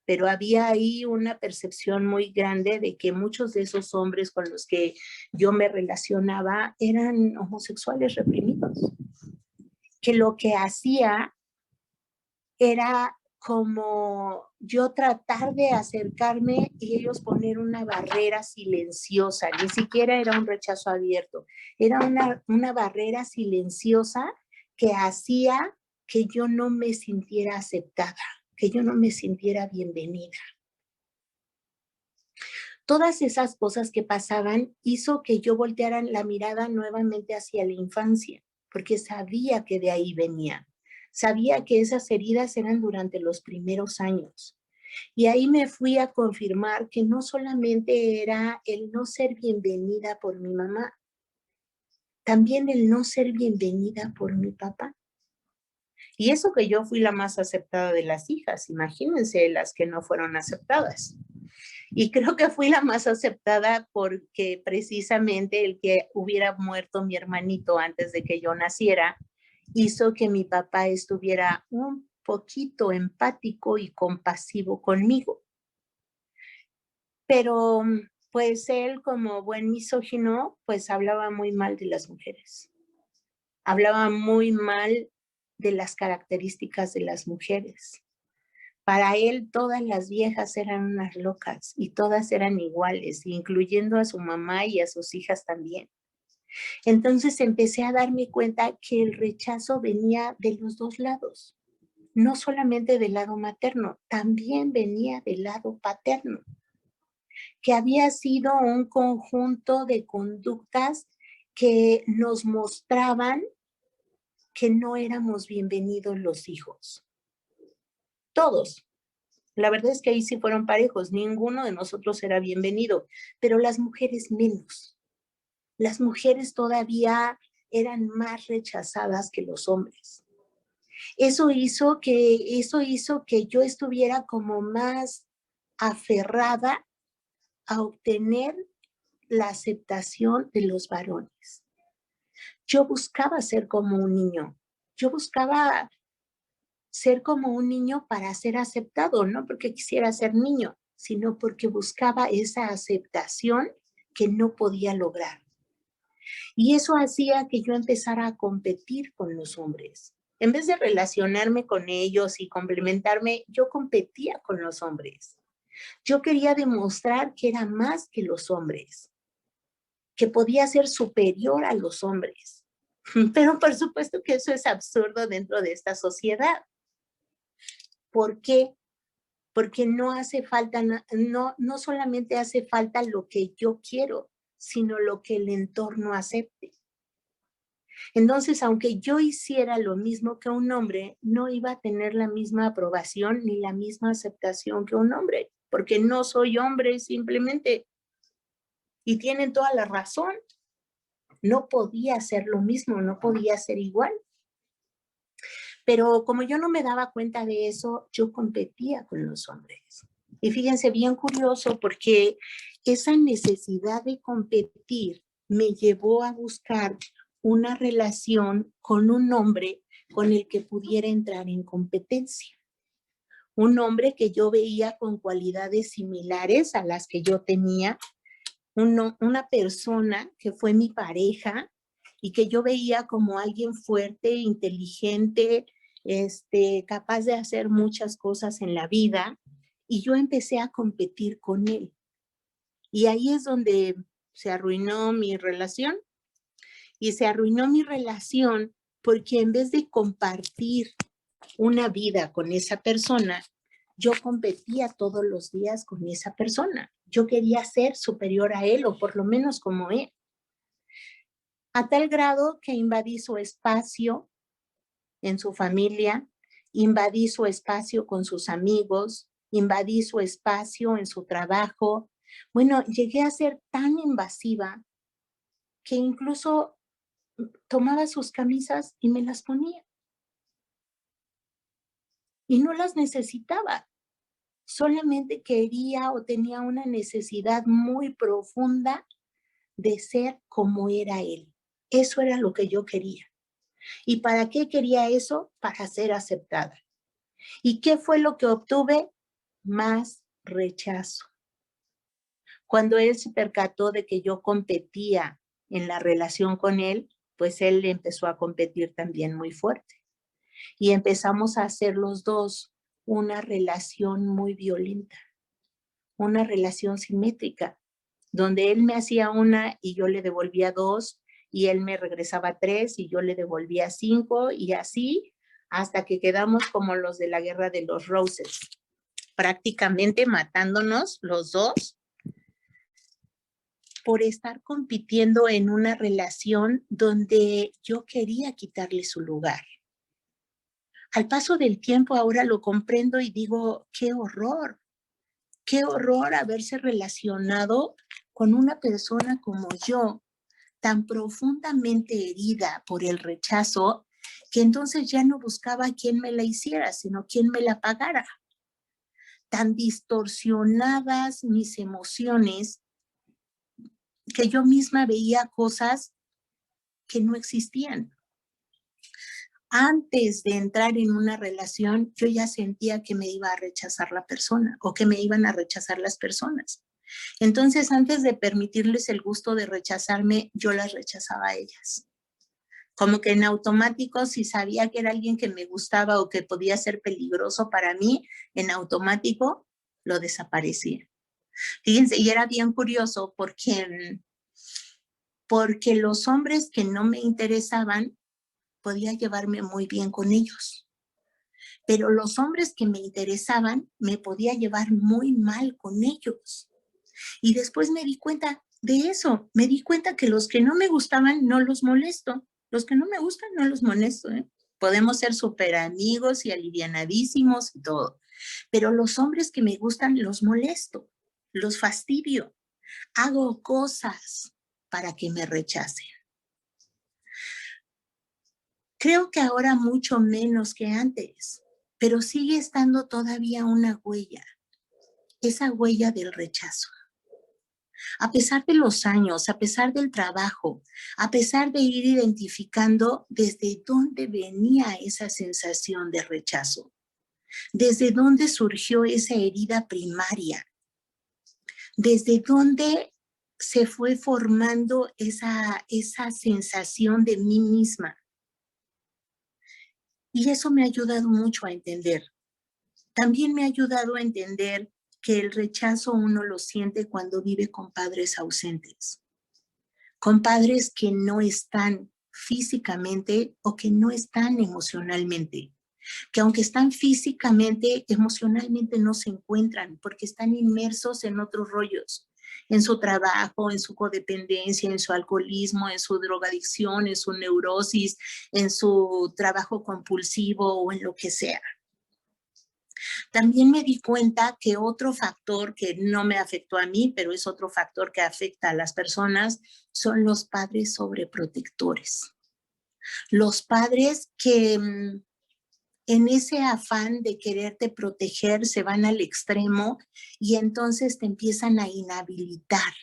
S1: pero había ahí una percepción muy grande de que muchos de esos hombres con los que yo me relacionaba eran homosexuales reprimidos, que lo que hacía era como yo tratar de acercarme y ellos poner una barrera silenciosa, ni siquiera era un rechazo abierto, era una barrera silenciosa que hacía que yo no me sintiera aceptada, que yo no me sintiera bienvenida. Todas esas cosas que pasaban hizo que yo volteara la mirada nuevamente hacia la infancia, porque sabía que de ahí venía. Sabía que esas heridas eran durante los primeros años. Y ahí me fui a confirmar que no solamente era el no ser bienvenida por mi mamá, también el no ser bienvenida por mi papá. Y eso que yo fui la más aceptada de las hijas, imagínense las que no fueron aceptadas. Y creo que fui la más aceptada porque precisamente el que hubiera muerto mi hermanito antes de que yo naciera hizo que mi papá estuviera un poquito empático y compasivo conmigo. Pero pues él, como buen misógino, pues hablaba muy mal de las mujeres. Hablaba muy mal de las características de las mujeres. Para él todas las viejas eran unas locas y todas eran iguales, incluyendo a su mamá y a sus hijas también. Entonces empecé a darme cuenta que el rechazo venía de los dos lados, no solamente del lado materno, también venía del lado paterno, que había sido un conjunto de conductas que nos mostraban que no éramos bienvenidos los hijos. Todos. La verdad es que ahí sí fueron parejos, ninguno de nosotros era bienvenido, pero las mujeres menos. Las mujeres todavía eran más rechazadas que los hombres. Eso hizo que yo estuviera como más aferrada a obtener la aceptación de los varones. Yo buscaba ser como un niño. Yo buscaba ser como un niño para ser aceptado, no porque quisiera ser niño, sino porque buscaba esa aceptación que no podía lograr. Y eso hacía que yo empezara a competir con los hombres. En vez de relacionarme con ellos y complementarme, yo competía con los hombres. Yo quería demostrar que era más que los hombres, que podía ser superior a los hombres. Pero por supuesto que eso es absurdo dentro de esta sociedad. ¿Por qué? Porque no hace falta, no solamente hace falta lo que yo quiero, sino lo que el entorno acepte. Entonces, aunque yo hiciera lo mismo que un hombre, no iba a tener la misma aprobación ni la misma aceptación que un hombre, porque no soy hombre simplemente. Y tienen toda la razón. No podía ser lo mismo, no podía ser igual. Pero como yo no me daba cuenta de eso, yo competía con los hombres. Y fíjense, bien curioso, porque esa necesidad de competir me llevó a buscar una relación con un hombre con el que pudiera entrar en competencia. Un hombre que yo veía con cualidades similares a las que yo tenía, una persona que fue mi pareja y que yo veía como alguien fuerte, inteligente, capaz de hacer muchas cosas en la vida, y yo empecé a competir con él. Y ahí es donde se arruinó mi relación. Y se arruinó mi relación porque en vez de compartir una vida con esa persona, yo competía todos los días con esa persona. Yo quería ser superior a él o por lo menos como él. A tal grado que invadí su espacio en su familia, invadí su espacio con sus amigos, invadí su espacio en su trabajo. Bueno, llegué a ser tan invasiva que incluso tomaba sus camisas y me las ponía. Y no las necesitaba. Solamente quería o tenía una necesidad muy profunda de ser como era él. Eso era lo que yo quería. ¿Y para qué quería eso? Para ser aceptada. ¿Y qué fue lo que obtuve? Más rechazo. Cuando él se percató de que yo competía en la relación con él, pues él empezó a competir también muy fuerte. Y empezamos a hacer los dos una relación muy violenta, una relación simétrica, donde él me hacía una y yo le devolvía 2, y él me regresaba 3 y yo le devolvía 5, y así hasta que quedamos como los de la Guerra de los Roses, prácticamente matándonos los dos por estar compitiendo en una relación donde yo quería quitarle su lugar. Al paso del tiempo ahora lo comprendo y digo, qué horror haberse relacionado con una persona como yo, tan profundamente herida por el rechazo, que entonces ya no buscaba quién me la hiciera, sino quién me la pagara. Tan distorsionadas mis emociones que yo misma veía cosas que no existían. Antes de entrar en una relación, yo ya sentía que me iba a rechazar la persona o que me iban a rechazar las personas. Entonces, antes de permitirles el gusto de rechazarme, yo las rechazaba a ellas. Como que en automático, si sabía que era alguien que me gustaba o que podía ser peligroso para mí, en automático lo desaparecía. Fíjense, y era bien curioso porque los hombres que no me interesaban, podía llevarme muy bien con ellos. Pero los hombres que me interesaban, me podía llevar muy mal con ellos. Y después me di cuenta de eso. Me di cuenta que los que no me gustaban, no los molesto. Los que no me gustan, no los molesto, ¿eh? Podemos ser súper amigos y alivianadísimos y todo. Pero los hombres que me gustan, los molesto, los fastidio. Hago cosas para que me rechacen. Creo que ahora mucho menos que antes, pero sigue estando todavía una huella, esa huella del rechazo. A pesar de los años, a pesar del trabajo, a pesar de ir identificando desde dónde venía esa sensación de rechazo, desde dónde surgió esa herida primaria, desde dónde se fue formando esa sensación de mí misma. Y eso me ha ayudado mucho a entender. También me ha ayudado a entender que el rechazo uno lo siente cuando vive con padres ausentes, con padres que no están físicamente o que no están emocionalmente, que aunque están físicamente, emocionalmente no se encuentran porque están inmersos en otros rollos, en su trabajo, en su codependencia, en su alcoholismo, en su drogadicción, en su neurosis, en su trabajo compulsivo o en lo que sea. También me di cuenta que otro factor que no me afectó a mí, pero es otro factor que afecta a las personas, son los padres sobreprotectores. Los padres que en ese afán de quererte proteger se van al extremo y entonces te empiezan a inhabilitar,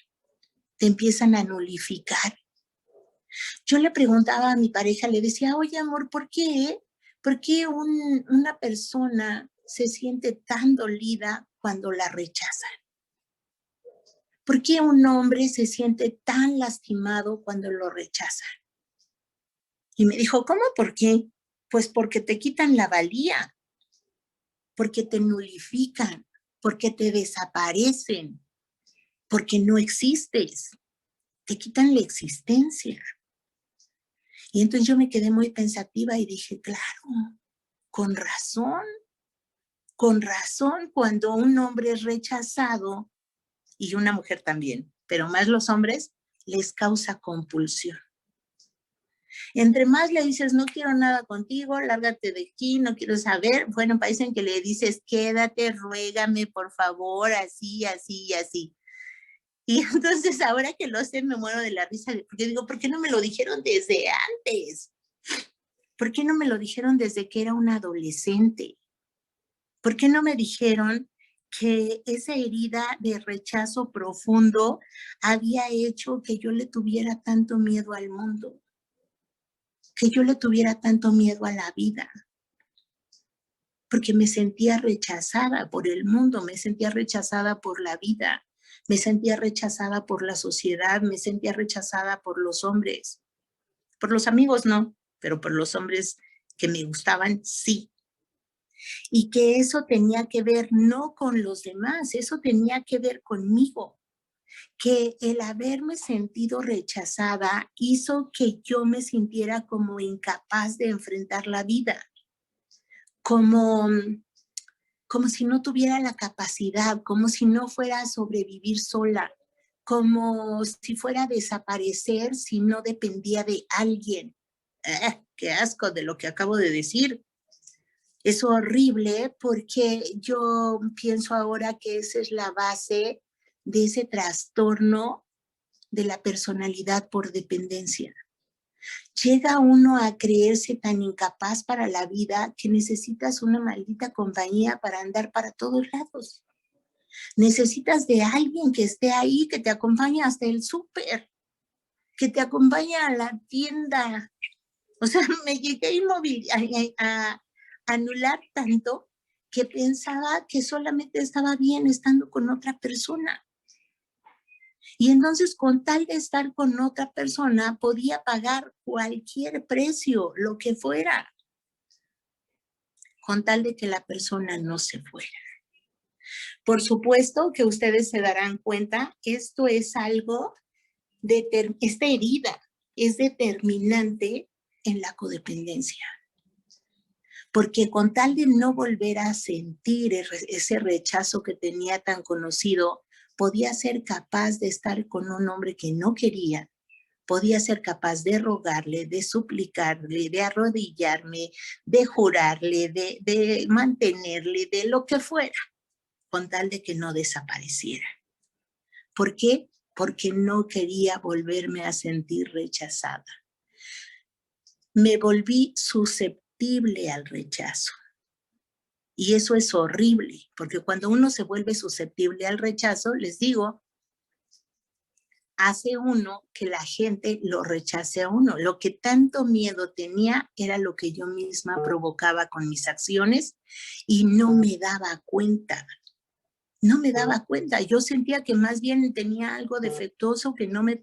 S1: te empiezan a nulificar. Yo le preguntaba a mi pareja, le decía, oye amor, ¿por qué una persona se siente tan dolida cuando la rechazan? ¿Por qué un hombre se siente tan lastimado cuando lo rechazan? Y me dijo, ¿cómo por qué? Pues porque te quitan la valía, porque te nulifican, porque te desaparecen, porque no existes, te quitan la existencia. Y entonces yo me quedé muy pensativa y dije, claro, con razón, cuando un hombre es rechazado, y una mujer también, pero más los hombres, les causa compulsión. Entre más le dices, no quiero nada contigo, lárgate de aquí, no quiero saber, bueno, parecen que le dices, quédate, ruégame, por favor, así, así y así. Y entonces ahora que lo sé me muero de la risa, porque digo, ¿por qué no me lo dijeron desde antes? ¿Por qué no me lo dijeron desde que era una adolescente? ¿Por qué no me dijeron que esa herida de rechazo profundo había hecho que yo le tuviera tanto miedo al mundo? Que yo le tuviera tanto miedo a la vida, porque me sentía rechazada por el mundo, me sentía rechazada por la vida, me sentía rechazada por la sociedad, me sentía rechazada por los hombres. Por los amigos no, pero por los hombres que me gustaban sí. Y que eso tenía que ver no con los demás, eso tenía que ver conmigo. Que el haberme sentido rechazada hizo que yo me sintiera como incapaz de enfrentar la vida, como si no tuviera la capacidad, como si no fuera a sobrevivir sola, como si fuera a desaparecer si no dependía de alguien. ¡Qué asco de lo que acabo de decir! Es horrible porque yo pienso ahora que esa es la base de ese trastorno de la personalidad por dependencia. Llega uno a creerse tan incapaz para la vida que necesitas una maldita compañía para andar para todos lados. Necesitas de alguien que esté ahí, que te acompañe hasta el súper, que te acompañe a la tienda. O sea, me llegué a anular tanto que pensaba que solamente estaba bien estando con otra persona. Y entonces, con tal de estar con otra persona, podía pagar cualquier precio, lo que fuera, con tal de que la persona no se fuera. Por supuesto que ustedes se darán cuenta, esto es algo, esta herida es determinante en la codependencia. Porque con tal de no volver a sentir ese rechazo que tenía tan conocido, podía ser capaz de estar con un hombre que no quería, podía ser capaz de rogarle, de suplicarle, de arrodillarme, de jurarle, de mantenerle, de lo que fuera, con tal de que no desapareciera. ¿Por qué? Porque no quería volverme a sentir rechazada. Me volví susceptible al rechazo. Y eso es horrible, porque cuando uno se vuelve susceptible al rechazo, les digo, hace uno que la gente lo rechace a uno. Lo que tanto miedo tenía era lo que yo misma provocaba con mis acciones y no me daba cuenta. No me daba cuenta. Yo sentía que más bien tenía algo defectuoso que no me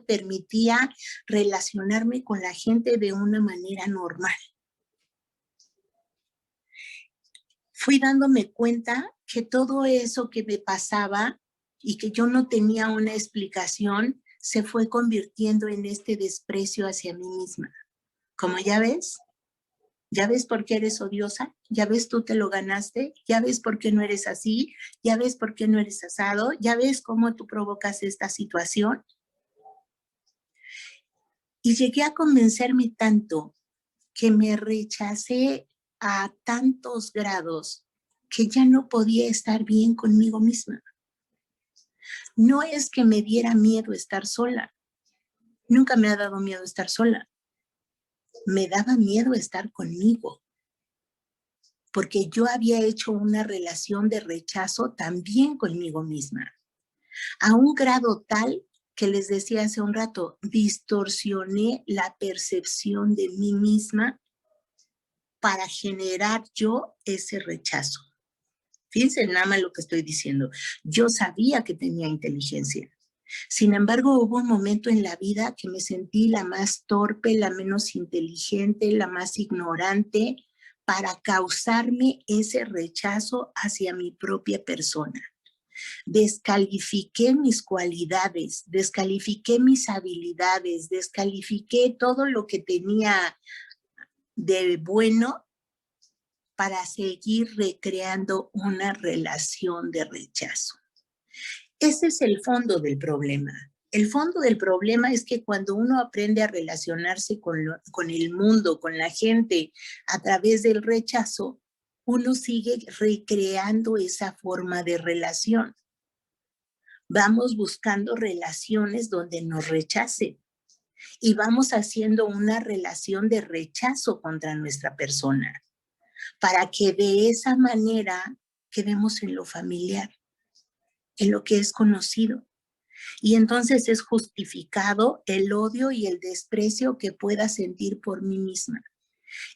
S1: permitía relacionarme con la gente de una manera normal. Fui dándome cuenta que todo eso que me pasaba y que yo no tenía una explicación, se fue convirtiendo en este desprecio hacia mí misma. Como ya ves por qué eres odiosa, ya ves tú te lo ganaste, ya ves por qué no eres así, ya ves por qué no eres asado, ya ves cómo tú provocas esta situación. Y llegué a convencerme tanto que me rechacé a tantos grados que ya no podía estar bien conmigo misma. No es que me diera miedo estar sola. Nunca me ha dado miedo estar sola. Me daba miedo estar conmigo. Porque yo había hecho una relación de rechazo también conmigo misma. A un grado tal que les decía hace un rato, distorsioné la percepción de mí misma para generar yo ese rechazo. Fíjense nada más lo que estoy diciendo. Yo sabía que tenía inteligencia. Sin embargo, hubo un momento en la vida que me sentí la más torpe, la menos inteligente, la más ignorante para causarme ese rechazo hacia mi propia persona. Descalifiqué mis cualidades, descalifiqué mis habilidades, descalifiqué todo lo que tenía de bueno para seguir recreando una relación de rechazo. Ese es el fondo del problema. El fondo del problema es que cuando uno aprende a relacionarse con el mundo, con la gente, a través del rechazo, uno sigue recreando esa forma de relación. Vamos buscando relaciones donde nos rechacen y vamos haciendo una relación de rechazo contra nuestra persona, para que de esa manera quedemos en lo familiar, en lo que es conocido. Y entonces es justificado el odio y el desprecio que pueda sentir por mí misma.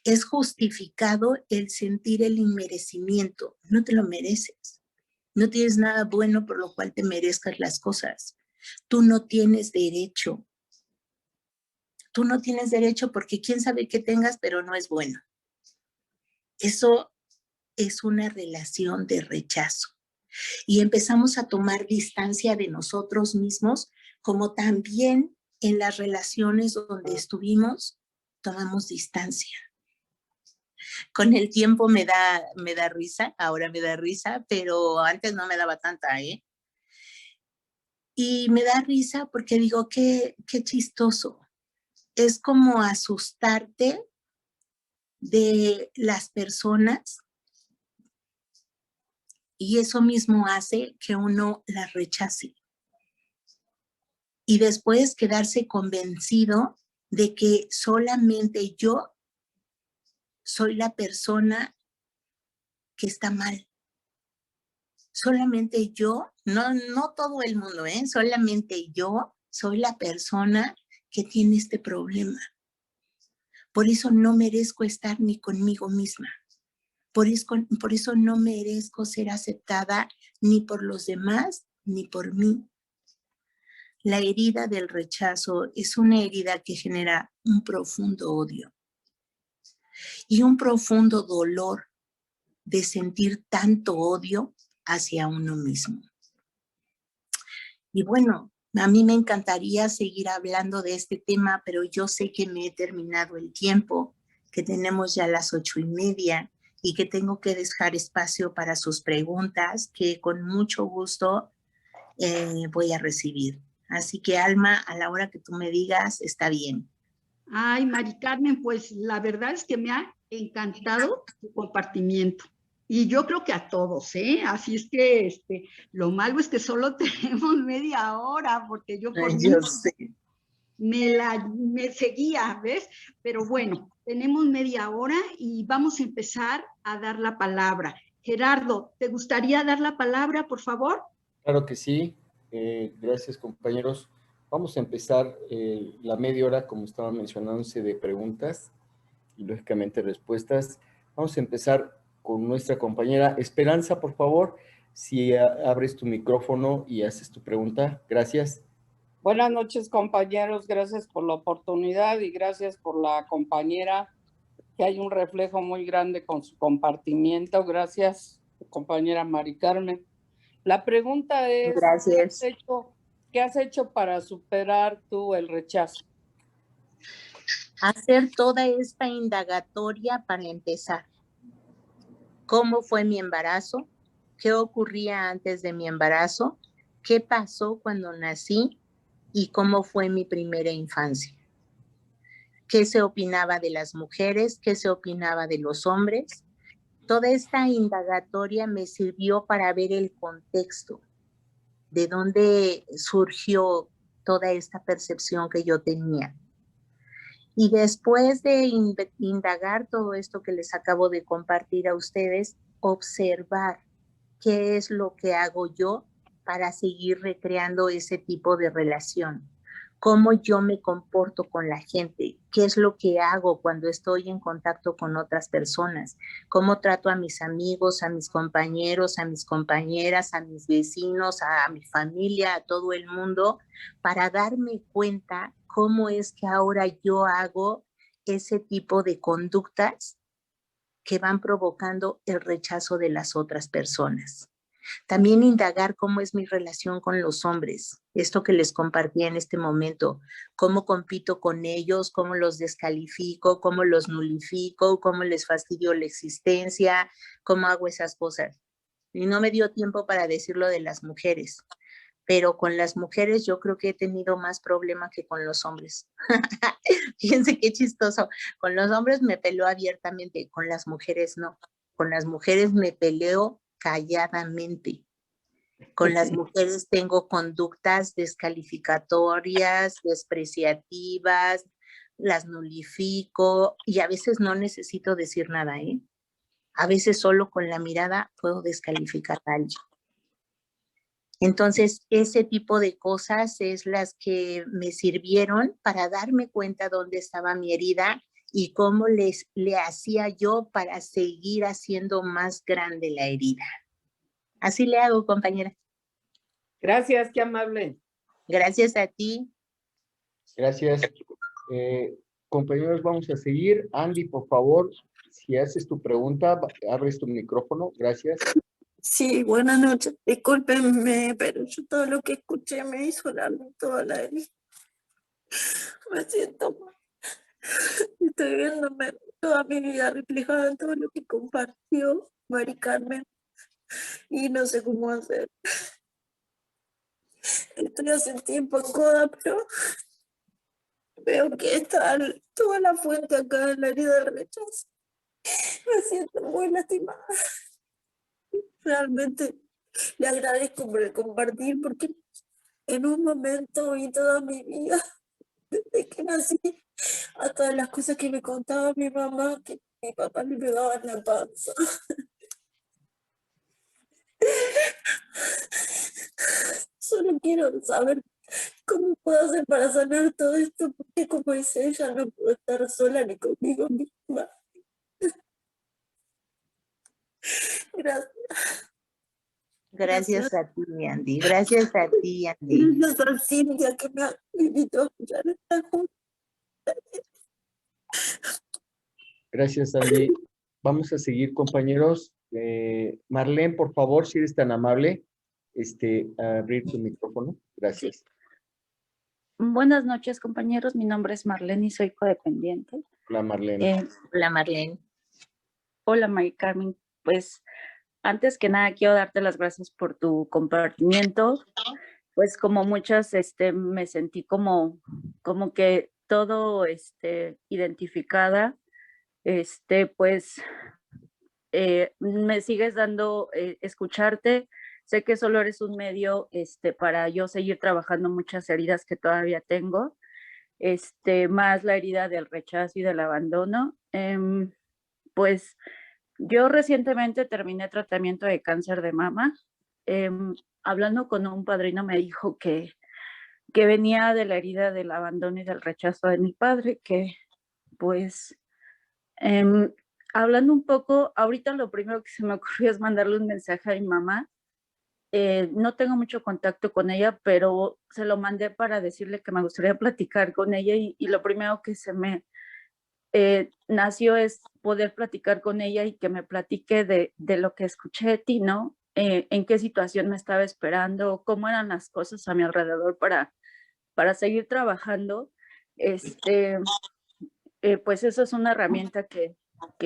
S1: Es justificado el sentir el inmerecimiento. No te lo mereces. No tienes nada bueno por lo cual te merezcas las cosas. Tú no tienes derecho. Tú no tienes derecho porque quién sabe qué tengas, pero no es bueno. Eso es una relación de rechazo. Y empezamos a tomar distancia de nosotros mismos, como también en las relaciones donde estuvimos, tomamos distancia. Con el tiempo me da risa, ahora me da risa, pero antes no me daba tanta, ¿eh? Y me da risa porque digo, qué chistoso. Es como asustarte de las personas y eso mismo hace que uno las rechace. Y después quedarse convencido de que solamente yo soy la persona que está mal. Solamente yo, no todo el mundo, solamente yo soy la persona que tiene este problema. Por eso no merezco estar ni conmigo misma. Por eso no merezco ser aceptada ni por los demás ni por mí. La herida del rechazo es una herida que genera un profundo odio y un profundo dolor de sentir tanto odio hacia uno mismo. Y bueno, a mí me encantaría seguir hablando de este tema, pero yo sé que me he terminado el tiempo, que tenemos ya las 8:30 y que tengo que dejar espacio para sus preguntas, que con mucho gusto voy a recibir. Así que, Alma, a la hora que tú me digas, está bien.
S2: Ay, Mari Carmen, pues la verdad es que me ha encantado tu compartimiento. Y yo creo que a todos, ¿eh? Así es que lo malo es que solo tenemos media hora, porque yo por mí me seguía, ¿ves? Pero bueno, tenemos media hora y vamos a empezar a dar la palabra. Gerardo, ¿te gustaría dar la palabra, por favor?
S3: Claro que sí. Gracias, compañeros. Vamos a empezar la media hora, como estaba mencionándose, de preguntas y lógicamente respuestas. Vamos a empezar con nuestra compañera Esperanza, por favor, si abres tu micrófono y haces tu pregunta. Gracias.
S4: Buenas noches, compañeros. Gracias por la oportunidad y gracias por la compañera, que hay un reflejo muy grande con su compartimiento. Gracias, compañera Mari Carmen. La pregunta es,
S1: gracias.
S4: ¿Qué has hecho para superar tú el rechazo?
S1: Hacer toda esta indagatoria para empezar. ¿Cómo fue mi embarazo? ¿Qué ocurría antes de mi embarazo? ¿Qué pasó cuando nací? ¿Y cómo fue mi primera infancia? ¿Qué se opinaba de las mujeres? ¿Qué se opinaba de los hombres? Toda esta indagatoria me sirvió para ver el contexto, de dónde surgió toda esta percepción que yo tenía. Y después de indagar todo esto que les acabo de compartir a ustedes, observar qué es lo que hago yo para seguir recreando ese tipo de relación, cómo yo me comporto con la gente, qué es lo que hago cuando estoy en contacto con otras personas, cómo trato a mis amigos, a mis compañeros, a mis compañeras, a mis vecinos, a mi familia, a todo el mundo, para darme cuenta cómo es que ahora yo hago ese tipo de conductas que van provocando el rechazo de las otras personas. También indagar cómo es mi relación con los hombres, esto que les compartí en este momento, cómo compito con ellos, cómo los descalifico, cómo los nulifico, cómo les fastidio la existencia, cómo hago esas cosas. Y no me dio tiempo para decirlo de las mujeres, pero con las mujeres yo creo que he tenido más problema que con los hombres. Fíjense qué chistoso. Con los hombres me peleo abiertamente, con las mujeres no. Con las mujeres me peleo calladamente. Con las mujeres tengo conductas descalificatorias, despreciativas, las nulifico y a veces no necesito decir nada, ¿eh? A veces solo con la mirada puedo descalificar a alguien. Entonces, ese tipo de cosas es las que me sirvieron para darme cuenta dónde estaba mi herida y cómo le hacía yo para seguir haciendo más grande la herida. Así le hago, compañera.
S4: Gracias, qué amable.
S1: Gracias a ti.
S3: Gracias. Compañeros, vamos a seguir. Andy, por favor, si haces tu pregunta, abres tu micrófono. Gracias.
S5: Sí, buenas noches. Discúlpenme, pero yo todo lo que escuché me hizo toda la herida. Me siento mal. Estoy viéndome toda mi vida reflejada en todo lo que compartió Mari Carmen y no sé cómo hacer. Estoy hace tiempo en coda, pero veo que está toda la fuente acá en la herida del rechazo. Me siento muy lastimada. Realmente le agradezco por el compartir porque en un momento vi toda mi vida desde que nací, a todas las cosas que me contaba mi mamá, que mi papá le pegaba en la panza. Solo quiero saber cómo puedo hacer para sanar todo esto, porque como dice ella, no puedo estar sola ni conmigo misma. Gracias.
S1: Gracias a ti, Andy. Gracias a ti, Andy.
S5: Gracias a Cintia que me invitó a escuchar esta junta.
S3: Gracias, Andy. Vamos a seguir, compañeros. Marlene, por favor, si eres tan amable, abrir tu micrófono. Gracias.
S6: Buenas noches, compañeros. Mi nombre es Marlene y soy codependiente.
S3: Hola, Marlene.
S1: Hola, Marlene.
S6: Hola, Mari Carmen. Pues antes que nada quiero darte las gracias por tu compartimiento. Pues como muchas, me sentí como que todo, identificada. Pues me sigues dando, escucharte. Sé que solo eres un medio, para yo seguir trabajando muchas heridas que todavía tengo, más la herida del rechazo y del abandono. Pues yo recientemente terminé tratamiento de cáncer de mama. Hablando con un padrino me dijo que venía de la herida del abandono y del rechazo de mi padre, que pues hablando un poco, ahorita lo primero que se me ocurrió es mandarle un mensaje a mi mamá. No tengo mucho contacto con ella, pero se lo mandé para decirle que me gustaría platicar con ella y lo primero que se me nació es poder platicar con ella y que me platique de lo que escuché de ti, ¿no? En qué situación me estaba esperando, cómo eran las cosas a mi alrededor para seguir trabajando. Pues eso es una herramienta que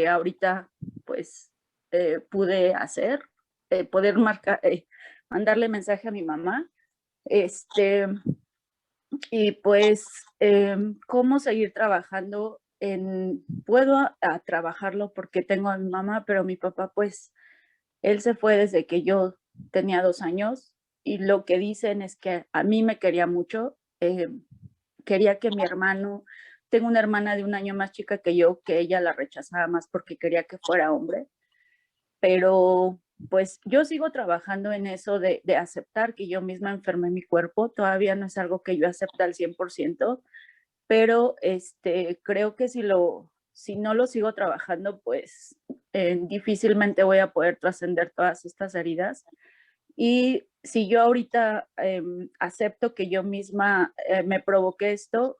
S6: ahorita pues pude hacer, poder mandarle mensaje a mi mamá, y pues cómo seguir trabajando puedo trabajarlo porque tengo a mi mamá, pero mi papá pues él se fue desde que yo tenía 2 años y lo que dicen es que a mí me quería mucho, quería que mi hermano, tengo una hermana de 1 año más chica que yo, que ella la rechazaba más porque quería que fuera hombre, pero pues yo sigo trabajando en eso de aceptar que yo misma enfermé mi cuerpo, todavía no es algo que yo acepte al 100%, pero creo que si no lo sigo trabajando, pues difícilmente voy a poder trascender todas estas heridas. Y si yo ahorita acepto que yo misma me provoqué esto,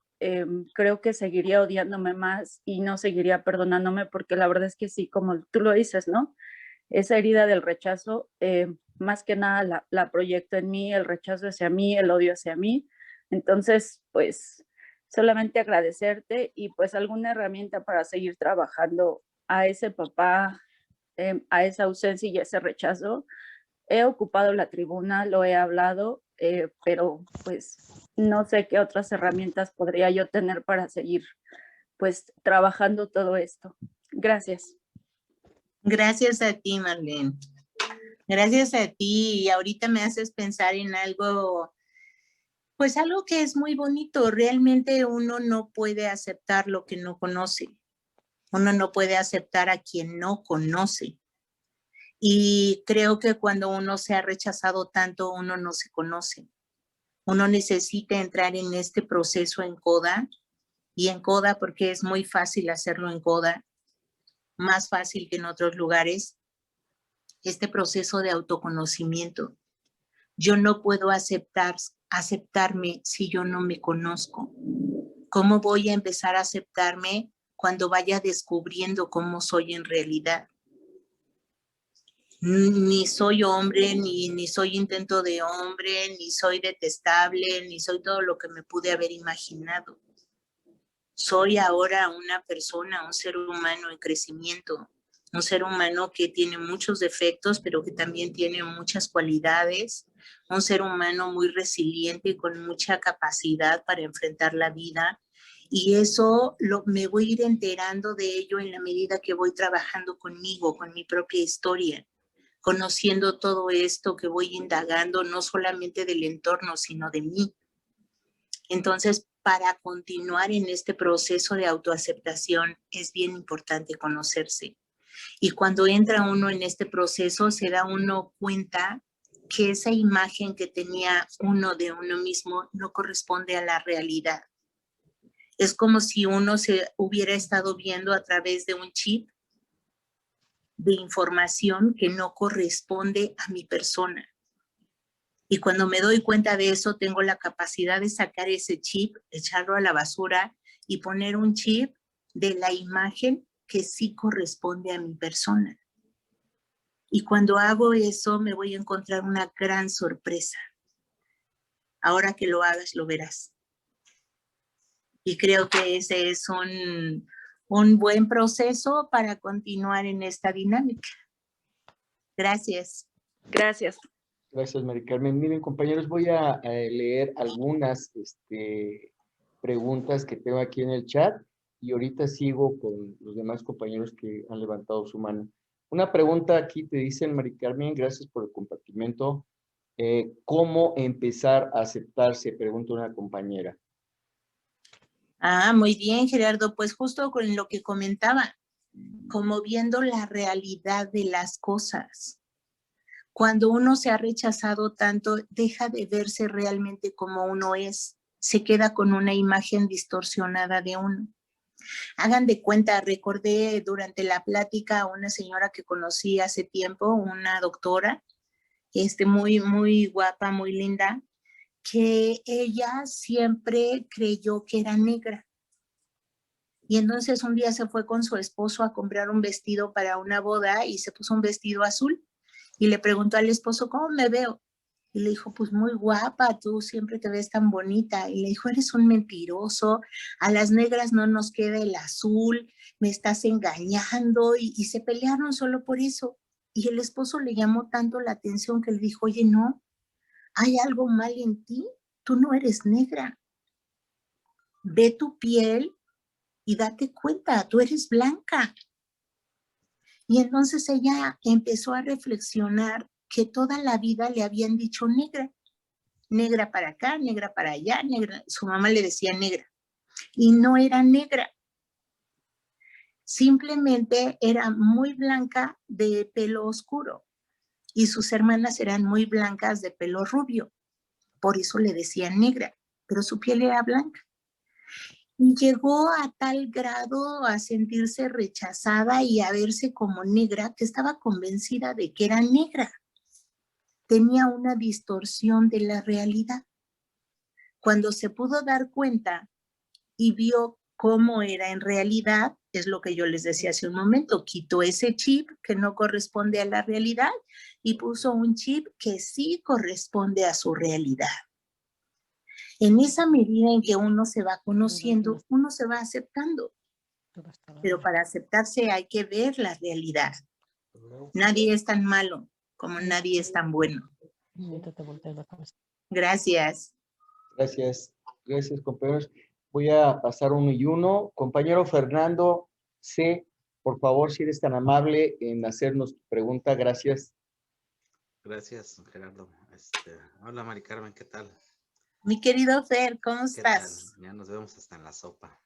S6: creo que seguiría odiándome más y no seguiría perdonándome, porque la verdad es que sí, como tú lo dices, ¿no? Esa herida del rechazo, más que nada la proyecto en mí, el rechazo hacia mí, el odio hacia mí. Entonces, pues solamente agradecerte y pues alguna herramienta para seguir trabajando a ese papá, a esa ausencia y ese rechazo. He ocupado la tribuna, lo he hablado, pero pues no sé qué otras herramientas podría yo tener para seguir pues trabajando todo esto. Gracias.
S1: Gracias a ti, Marlene. Gracias a ti. Y ahorita me haces pensar en algo, pues algo que es muy bonito. Realmente uno no puede aceptar lo que no conoce. Uno no puede aceptar a quien no conoce. Y creo que cuando uno se ha rechazado tanto, uno no se conoce. Uno necesita entrar en este proceso en coda, y en coda porque es muy fácil hacerlo en coda, más fácil que en otros lugares, este proceso de autoconocimiento. Yo no puedo aceptarme si yo no me conozco. ¿Cómo voy a empezar a aceptarme cuando vaya descubriendo cómo soy en realidad? Ni soy hombre, ni soy intento de hombre, ni soy detestable, ni soy todo lo que me pude haber imaginado. Soy ahora una persona, un ser humano en crecimiento, un ser humano que tiene muchos defectos, pero que también tiene muchas cualidades, un ser humano muy resiliente y con mucha capacidad para enfrentar la vida. Y eso me voy a ir enterando de ello en la medida que voy trabajando conmigo, con mi propia historia, conociendo todo esto que voy indagando, no solamente del entorno, sino de mí. Entonces, para continuar en este proceso de autoaceptación es bien importante conocerse. Y cuando entra uno en este proceso, se da uno cuenta que esa imagen que tenía uno de uno mismo no corresponde a la realidad. Es como si uno se hubiera estado viendo a través de un chip de información que no corresponde a mi persona. Y cuando me doy cuenta de eso, tengo la capacidad de sacar ese chip, echarlo a la basura y poner un chip de la imagen que sí corresponde a mi persona. Y cuando hago eso, me voy a encontrar una gran sorpresa. Ahora que lo hagas, lo verás. Y creo que ese es un buen proceso para continuar en esta dinámica. Gracias.
S6: Gracias.
S3: Gracias, Mari Carmen. Miren, compañeros, voy a leer algunas preguntas que tengo aquí en el chat y ahorita sigo con los demás compañeros que han levantado su mano. Una pregunta aquí te dicen, Mari Carmen, gracias por el compartimiento. ¿Cómo empezar a aceptarse? Pregunta una compañera.
S1: Ah, muy bien, Gerardo. Pues justo con lo que comentaba, como viendo la realidad de las cosas. Cuando uno se ha rechazado tanto, deja de verse realmente como uno es. Se queda con una imagen distorsionada de uno. Hagan de cuenta, recordé durante la plática a una señora que conocí hace tiempo, una doctora, muy, muy guapa, muy linda, que ella siempre creyó que era negra. Y entonces un día se fue con su esposo a comprar un vestido para una boda y se puso un vestido azul. Y le preguntó al esposo, ¿cómo me veo? Y le dijo, pues muy guapa, tú siempre te ves tan bonita. Y le dijo, eres un mentiroso, a las negras no nos queda el azul, me estás engañando. Y se pelearon solo por eso. Y el esposo le llamó tanto la atención que le dijo, oye, no, hay algo mal en ti, tú no eres negra. Ve tu piel y date cuenta, tú eres blanca. Y entonces ella empezó a reflexionar que toda la vida le habían dicho negra, negra para acá, negra para allá, negra. Su mamá le decía negra y no era negra. Simplemente era muy blanca de pelo oscuro y sus hermanas eran muy blancas de pelo rubio. Por eso le decían negra, pero su piel era blanca. Y llegó a tal grado a sentirse rechazada y a verse como negra que estaba convencida de que era negra. Tenía una distorsión de la realidad. Cuando se pudo dar cuenta y vio cómo era en realidad, es lo que yo les decía hace un momento, quitó ese chip que no corresponde a la realidad y puso un chip que sí corresponde a su realidad. En esa medida en que uno se va conociendo, uno se va aceptando. Pero para aceptarse hay que ver la realidad. Nadie es tan malo como nadie es tan bueno. Gracias.
S3: Gracias. Gracias, compañeros. Voy a pasar uno y uno. Compañero Fernando C., por favor, si eres tan amable en hacernos tu pregunta. Gracias.
S7: Gracias, Gerardo. Hola, Mari Carmen, ¿qué tal?
S1: Mi querido Fer, ¿cómo
S7: ¿Qué tal?
S1: estás?
S7: Ya nos vemos hasta en la sopa.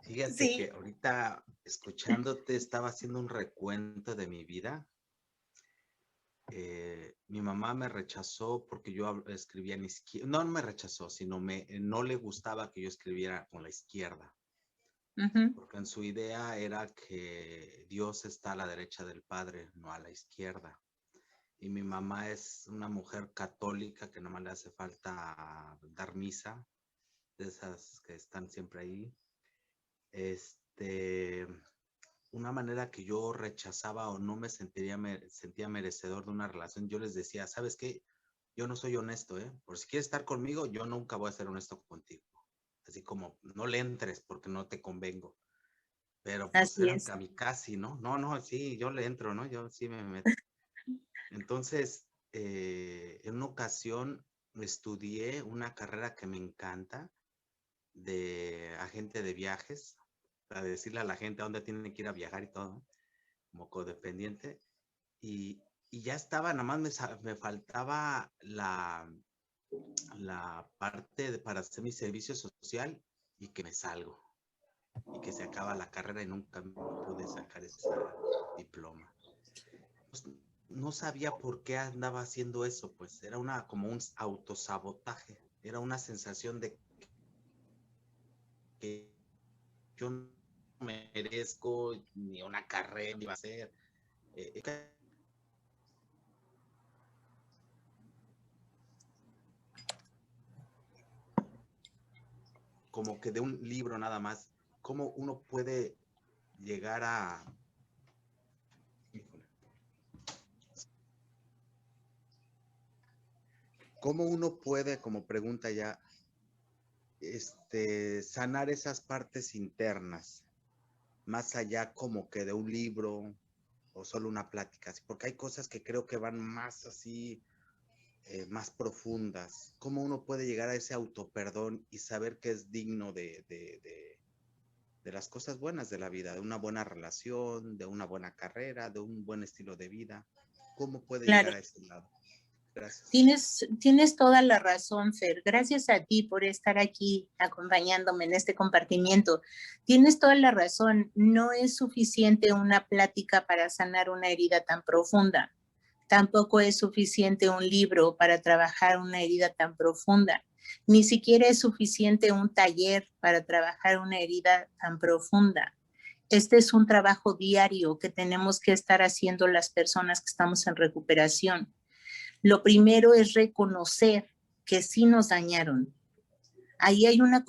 S7: Fíjate
S1: Sí.
S7: que ahorita escuchándote estaba haciendo un recuento de mi vida. Mi mamá me rechazó porque yo escribía en izquierda. No me rechazó, sino no le gustaba que yo escribiera con la izquierda. Porque en su idea era que Dios está a la derecha del Padre, no a la izquierda. Y mi mamá es una mujer católica que nomás le hace falta dar misa, de esas que están siempre ahí. Una manera que yo rechazaba o no me sentía merecedor de una relación, yo les decía, ¿sabes qué? Yo no soy honesto, por si quieres estar conmigo, yo nunca voy a ser honesto contigo. Así como, no le entres porque no te convengo. Pero pues
S1: Así
S7: eran
S1: es.
S7: kamikaze, ¿no? No, sí, yo le entro, ¿no? Yo sí me meto. Entonces, en una ocasión estudié una carrera que me encanta de agente de viajes, para decirle a la gente a dónde tienen que ir a viajar y todo, ¿no? Como codependiente. Y ya estaba, nada más me faltaba la parte para hacer mi servicio social y que me salgo. Y que se acaba la carrera y nunca pude sacar ese diploma. Pues, no sabía por qué andaba haciendo eso, pues era como un autosabotaje, era una sensación de que yo no merezco ni una carrera, ni iba a ser. Como que de un libro nada más, cómo uno puede llegar a... ¿Cómo uno puede, como pregunta ya, sanar esas partes internas, más allá como que de un libro o solo una plática? Porque hay cosas que creo que van más así, más profundas. ¿Cómo uno puede llegar a ese autoperdón y saber que es digno de las cosas buenas de la vida, de una buena relación, de una buena carrera, de un buen estilo de vida? ¿Cómo puede llegar a ese lado?
S1: Gracias. Tienes toda la razón, Fer. Gracias a ti por estar aquí acompañándome en este compartimiento. Tienes toda la razón. No es suficiente una plática para sanar una herida tan profunda. Tampoco es suficiente un libro para trabajar una herida tan profunda. Ni siquiera es suficiente un taller para trabajar una herida tan profunda. Este es un trabajo diario que tenemos que estar haciendo las personas que estamos en recuperación. Lo primero es reconocer que sí nos dañaron. Ahí hay una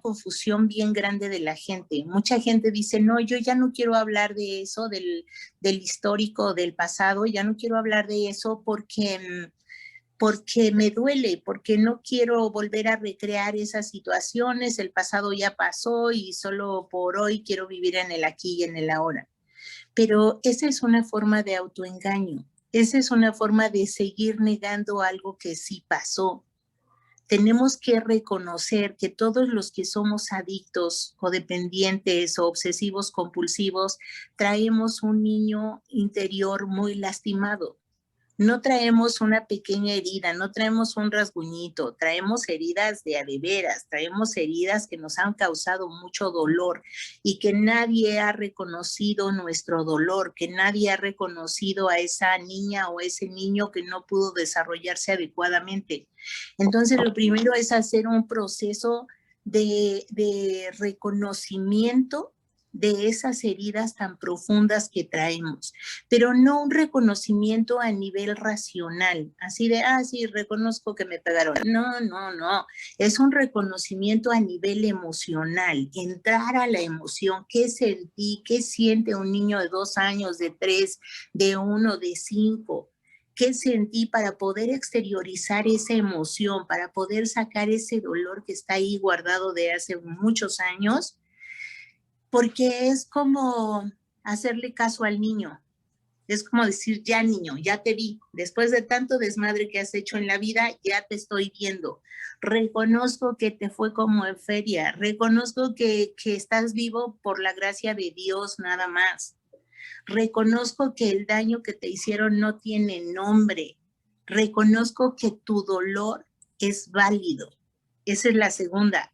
S1: confusión bien grande de la gente. Mucha gente dice, no, yo ya no quiero hablar de eso, del histórico, del pasado, ya no quiero hablar de eso porque me duele, porque no quiero volver a recrear esas situaciones, el pasado ya pasó y solo por hoy quiero vivir en el aquí y en el ahora. Pero esa es una forma de autoengaño. Esa es una forma de seguir negando algo que sí pasó. Tenemos que reconocer que todos los que somos adictos o dependientes o obsesivos compulsivos traemos un niño interior muy lastimado. No traemos una pequeña herida, no traemos un rasguñito, traemos heridas de a de veras, traemos heridas que nos han causado mucho dolor y que nadie ha reconocido nuestro dolor, que nadie ha reconocido a esa niña o ese niño que no pudo desarrollarse adecuadamente. Entonces, lo primero es hacer un proceso de reconocimiento de esas heridas tan profundas que traemos, pero no un reconocimiento a nivel racional, así de, sí, reconozco que me pegaron. No, no, no, es un reconocimiento a nivel emocional, entrar a la emoción, qué sentí, qué siente un niño de 2 años, de 3, de 1, de 5, qué sentí para poder exteriorizar esa emoción, para poder sacar ese dolor que está ahí guardado de hace muchos años, porque es como hacerle caso al niño. Es como decir, ya niño, ya te vi. Después de tanto desmadre que has hecho en la vida, ya te estoy viendo. Reconozco que te fue como en feria. Reconozco que estás vivo por la gracia de Dios nada más. Reconozco que el daño que te hicieron no tiene nombre. Reconozco que tu dolor es válido. Esa es la segunda.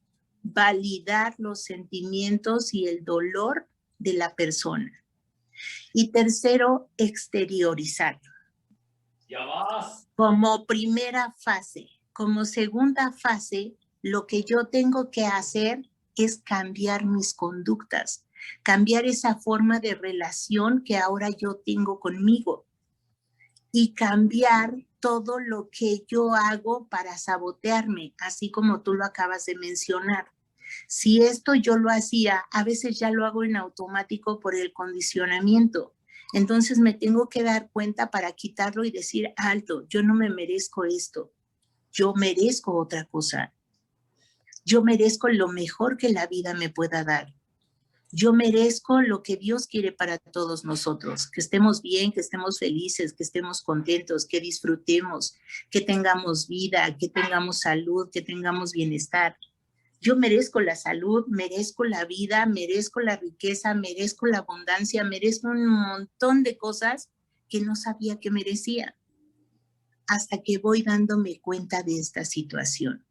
S1: Validar los sentimientos y el dolor de la persona. Y tercero, exteriorizar.
S8: Ya vas.
S1: Como primera fase. Como segunda fase, lo que yo tengo que hacer es cambiar mis conductas, cambiar esa forma de relación que ahora yo tengo conmigo y cambiar todo lo que yo hago para sabotearme, así como tú lo acabas de mencionar. Si esto yo lo hacía, a veces ya lo hago en automático por el condicionamiento. Entonces me tengo que dar cuenta para quitarlo y decir, alto, yo no me merezco esto. Yo merezco otra cosa. Yo merezco lo mejor que la vida me pueda dar. Yo merezco lo que Dios quiere para todos nosotros, que estemos bien, que estemos felices, que estemos contentos, que disfrutemos, que tengamos vida, que tengamos salud, que tengamos bienestar. Yo merezco la salud, merezco la vida, merezco la riqueza, merezco la abundancia, merezco un montón de cosas que no sabía que merecía. hasta que voy dándome cuenta de esta situación.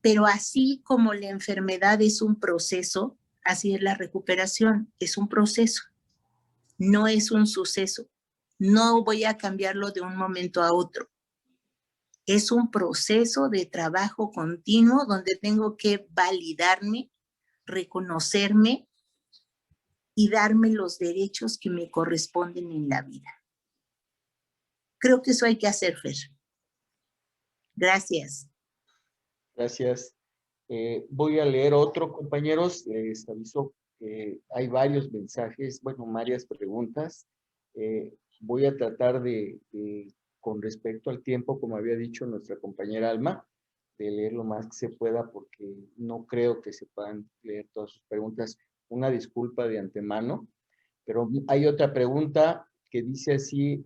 S1: Pero así como la enfermedad es un proceso, así es la recuperación, es un proceso, no es un suceso. No voy a cambiarlo de un momento a otro. Es un proceso de trabajo continuo donde tengo que validarme, reconocerme y darme los derechos que me corresponden en la vida. Creo que eso hay que hacer, Fer. Gracias.
S3: Gracias. Voy a leer otro, compañeros. Les aviso que hay varios mensajes, bueno, varias preguntas. Voy a tratar con respecto al tiempo, como había dicho nuestra compañera Alma, de leer lo más que se pueda porque no creo que se puedan leer todas sus preguntas. Una disculpa de antemano, pero hay otra pregunta que dice así,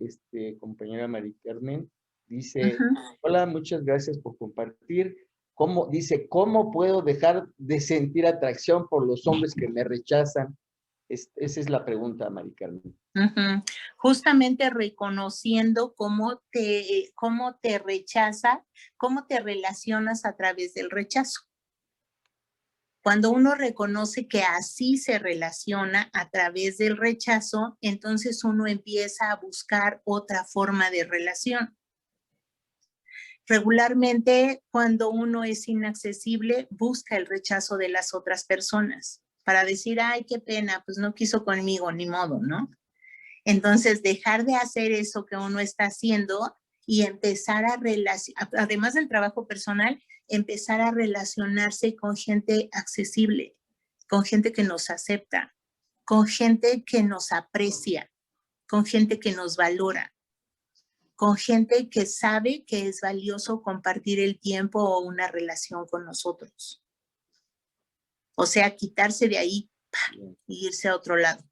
S3: compañera Mari Carmen, dice, hola, muchas gracias por compartir. Dice, ¿cómo puedo dejar de sentir atracción por los hombres que me rechazan? Esa es la pregunta, Mari Carmen.
S1: Justamente reconociendo cómo te rechaza, cómo te relacionas a través del rechazo. Cuando uno reconoce que así se relaciona a través del rechazo, entonces uno empieza a buscar otra forma de relación. Regularmente, cuando uno es inaccesible, busca el rechazo de las otras personas para decir, ay, qué pena, pues no quiso conmigo, ni modo, ¿no? Entonces, dejar de hacer eso que uno está haciendo y empezar a además del trabajo personal, empezar a relacionarse con gente accesible, con gente que nos acepta, con gente que nos aprecia, con gente que nos valora, con gente que sabe que es valioso compartir el tiempo o una relación con nosotros. O sea, quitarse de ahí y irse a otro lado.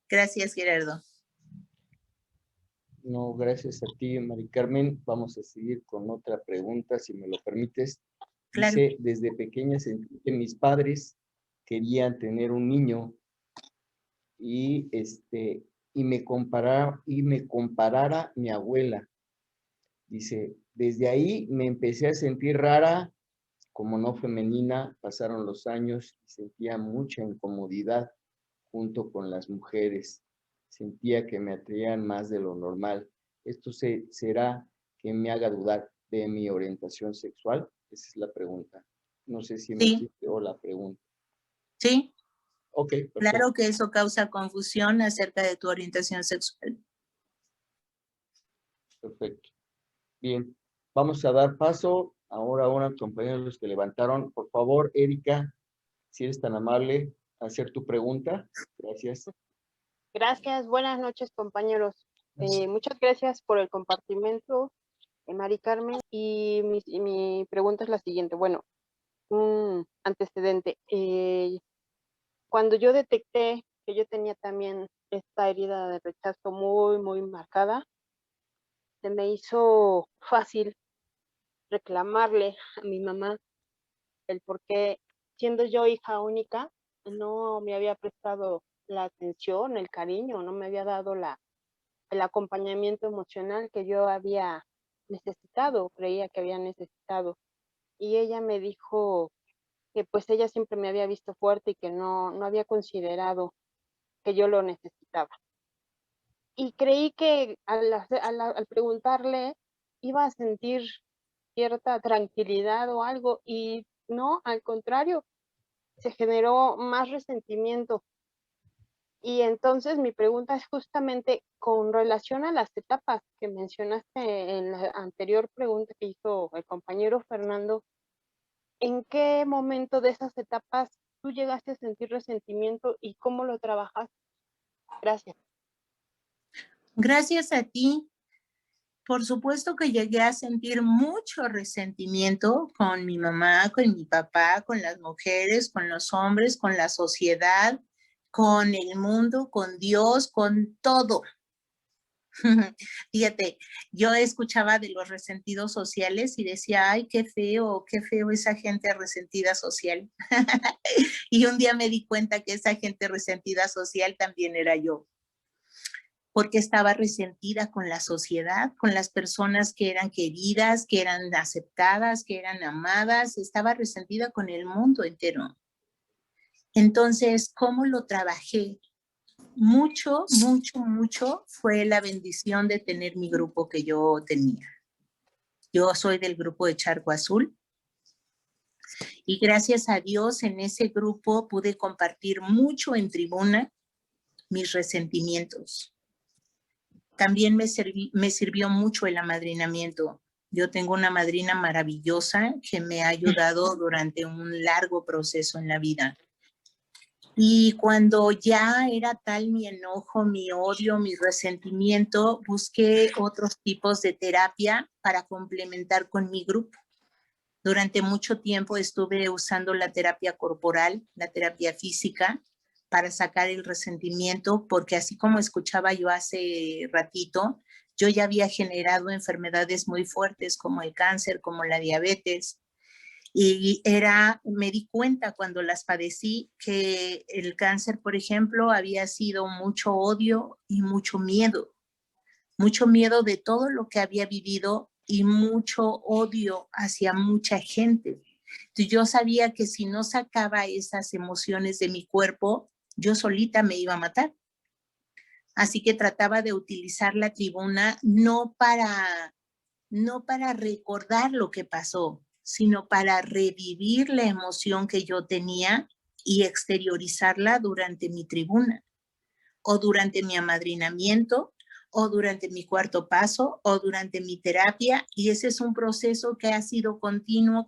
S1: Gracias, Gerardo.
S3: No, gracias a ti, Mari Carmen. Vamos a seguir con otra pregunta, si me lo permites.
S1: Claro.
S3: Dice, desde pequeña sentí que mis padres querían tener un niño y me comparara mi abuela. Dice, desde ahí me empecé a sentir rara, como no femenina, pasaron los años y sentía mucha incomodidad junto con las mujeres. Sentía que me atraían más de lo normal. ¿Esto será que me haga dudar de mi orientación sexual? Esa es la pregunta. No sé si me explico la pregunta.
S1: Sí.
S3: Ok, perfecto.
S1: Claro que eso causa confusión acerca de tu orientación sexual.
S3: Perfecto. Bien, vamos a dar paso ahora a unos compañeros que levantaron. Por favor, Erika, si eres tan amable, hacer tu pregunta. Gracias.
S9: Gracias, buenas noches, compañeros. Muchas gracias por el compartimento, Mari Carmen. Y mi pregunta es la siguiente. Bueno, un antecedente. Cuando yo detecté que yo tenía también esta herida de rechazo muy, muy marcada, se me hizo fácil reclamarle a mi mamá el por qué, siendo yo hija única, no me había prestado la atención, el cariño, no me había dado el acompañamiento emocional que yo había necesitado, creía que había necesitado. Y ella me dijo que pues ella siempre me había visto fuerte y que no había considerado que yo lo necesitaba. Y creí que al preguntarle iba a sentir cierta tranquilidad o algo, y no, al contrario, se generó más resentimiento. Y entonces mi pregunta es justamente con relación a las etapas que mencionaste en la anterior pregunta que hizo el compañero Fernando. ¿En qué momento de esas etapas tú llegaste a sentir resentimiento y cómo lo trabajas? Gracias.
S1: Gracias a ti. Por supuesto que llegué a sentir mucho resentimiento con mi mamá, con mi papá, con las mujeres, con los hombres, con la sociedad, con el mundo, con Dios, con todo. Fíjate, yo escuchaba de los resentidos sociales y decía, ay, qué feo esa gente resentida social. Y un día me di cuenta que esa gente resentida social también era yo. porque estaba resentida con la sociedad, con las personas que eran queridas, que eran aceptadas, que eran amadas, estaba resentida con el mundo entero. Entonces, ¿cómo lo trabajé? Mucho fue la bendición de tener mi grupo que yo tenía. Yo soy del grupo de Charco Azul y gracias a Dios en ese grupo pude compartir mucho en tribuna mis resentimientos. También me sirvió mucho el amadrinamiento. Yo tengo una madrina maravillosa que me ha ayudado durante un largo proceso en la vida. Y cuando ya era tal mi enojo, mi odio, mi resentimiento, busqué otros tipos de terapia para complementar con mi grupo. Durante mucho tiempo estuve usando la terapia corporal, la terapia física, para sacar el resentimiento, porque así como escuchaba yo hace ratito, yo ya había generado enfermedades muy fuertes como el cáncer, como la diabetes, y me di cuenta cuando las padecí que el cáncer, por ejemplo, había sido mucho odio y mucho miedo de todo lo que había vivido y mucho odio hacia mucha gente. Entonces yo sabía que si no sacaba esas emociones de mi cuerpo, yo solita me iba a matar. Así que trataba de utilizar la tribuna no para recordar lo que pasó, sino para revivir la emoción que yo tenía y exteriorizarla durante mi tribuna, o durante mi amadrinamiento, o durante mi cuarto paso, o durante mi terapia, y ese es un proceso que ha sido continuo,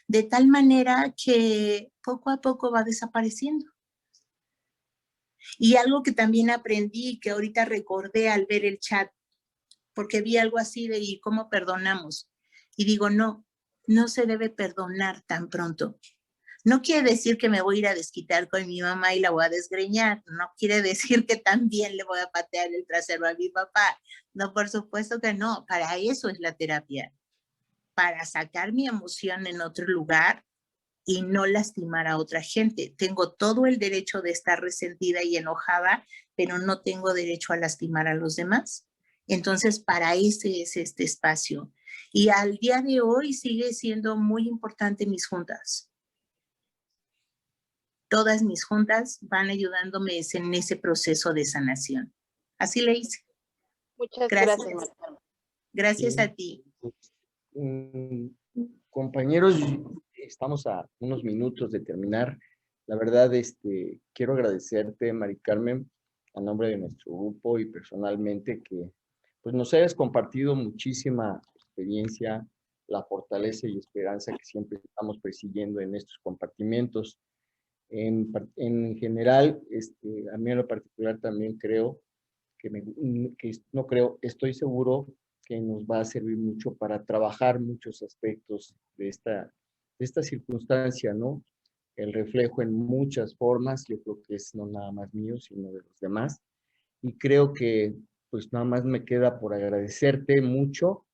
S1: de tal manera que poco a poco va desapareciendo. Y algo que también aprendí, que ahorita recordé al ver el chat, porque vi algo así de ¿y cómo perdonamos? Y digo, no se debe perdonar tan pronto. No quiere decir que me voy a ir a desquitar con mi mamá y la voy a desgreñar. No quiere decir que también le voy a patear el trasero a mi papá. No, por supuesto que no. Para eso es la terapia. Para sacar mi emoción en otro lugar y no lastimar a otra gente. Tengo todo el derecho de estar resentida y enojada, pero no tengo derecho a lastimar a los demás. Entonces, para ese es este espacio. Y al día de hoy sigue siendo muy importante mis juntas. Todas mis juntas van ayudándome en ese proceso de sanación. Así le hice.
S9: Muchas gracias.
S1: Gracias a ti.
S3: Compañeros, estamos a unos minutos de terminar. La verdad, quiero agradecerte, Mari Carmen, a nombre de nuestro grupo y personalmente, que pues, nos hayas compartido muchísima experiencia, la fortaleza y esperanza que siempre estamos persiguiendo en estos compartimientos. En general, a mí en lo particular también creo estoy seguro que nos va a servir mucho para trabajar muchos aspectos de esta circunstancia, ¿no? El reflejo en muchas formas, yo creo que es no nada más mío, sino de los demás. Y creo que pues nada más me queda por agradecerte mucho.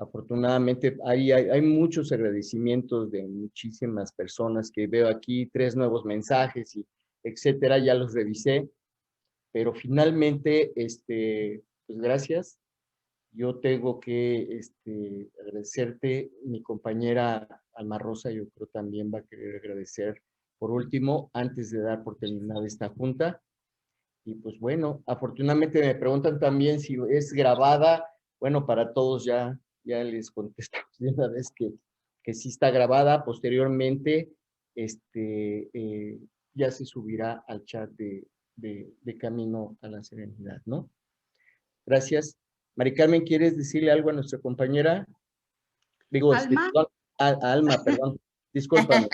S3: Afortunadamente hay muchos agradecimientos de muchísimas personas que veo aquí, 3 nuevos mensajes y etcétera, ya los revisé, pero finalmente, pues gracias. Yo tengo que agradecerte, mi compañera Alma Rosa, yo creo también va a querer agradecer por último, antes de dar por terminada esta junta. Y pues bueno, afortunadamente me preguntan también si es grabada. Bueno, para todos ya les contestamos de una vez que sí está grabada. Posteriormente, ya se subirá al chat de Camino a la Serenidad, ¿no? Gracias. Mari Carmen, ¿quieres decirle algo a nuestra compañera? Digo,
S2: Alma.
S3: A Alma, perdón. Discúlpame.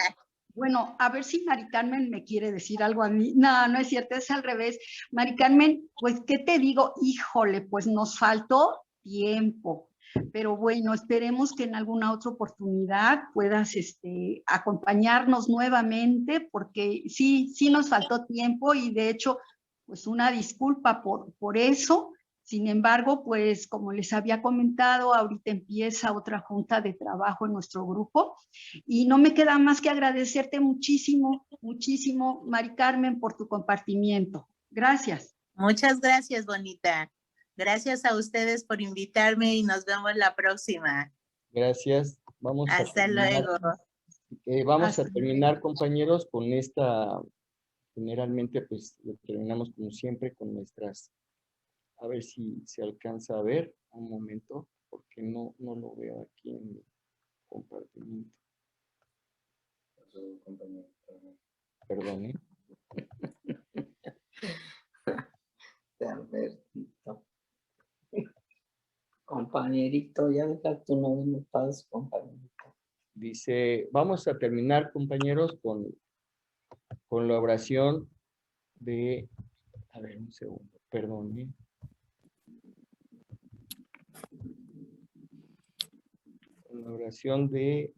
S2: Bueno, a ver si Mari Carmen me quiere decir algo a mí. No, no es cierto, es al revés. Mari Carmen, pues, ¿qué te digo? Híjole, pues nos faltó tiempo. Pero bueno, esperemos que en alguna otra oportunidad puedas acompañarnos nuevamente, porque sí nos faltó tiempo y de hecho, pues una disculpa por eso. Sin embargo, pues como les había comentado, ahorita empieza otra junta de trabajo en nuestro grupo y no me queda más que agradecerte muchísimo, Mari Carmen, por tu compartimiento. Gracias.
S1: Muchas gracias, bonita. Gracias a ustedes por invitarme y nos vemos la próxima.
S3: Gracias. Vamos
S1: Hasta luego.
S3: Vamos a terminar, compañeros, con esta, generalmente pues lo terminamos como siempre con nuestras, a ver si se alcanza a ver, un momento, porque no lo veo aquí en mi compartimiento. Perdón, ¿eh?
S4: Albertito. Compañerito, ya deja tu nombre en paz, compañerito.
S3: Dice, vamos a terminar, compañeros, con la oración de, a ver, un segundo, perdón, ¿eh? Con la oración de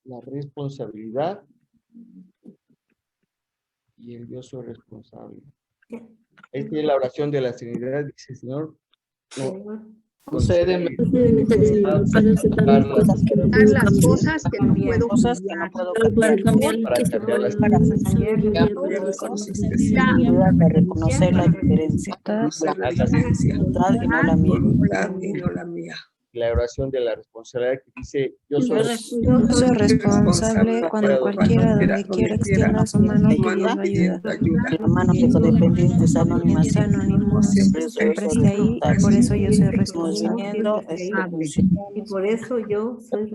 S3: la responsabilidad y el yo soy responsable. Esta es la oración de la Trinidad, dice el Señor.
S4: Concédeme
S2: las cosas que no puedo cambiar,
S3: para cambiar las
S10: ayúdame a reconocer la diferencia, la necesidad y no la mía.
S3: La oración de la responsabilidad que dice, yo soy
S10: responsable cuando cualquiera donde quiera extienda su mano pidiendo ayuda. La mano que codependientes anónimas siempre esté ahí, por eso yo soy responsable.
S11: Y por eso yo soy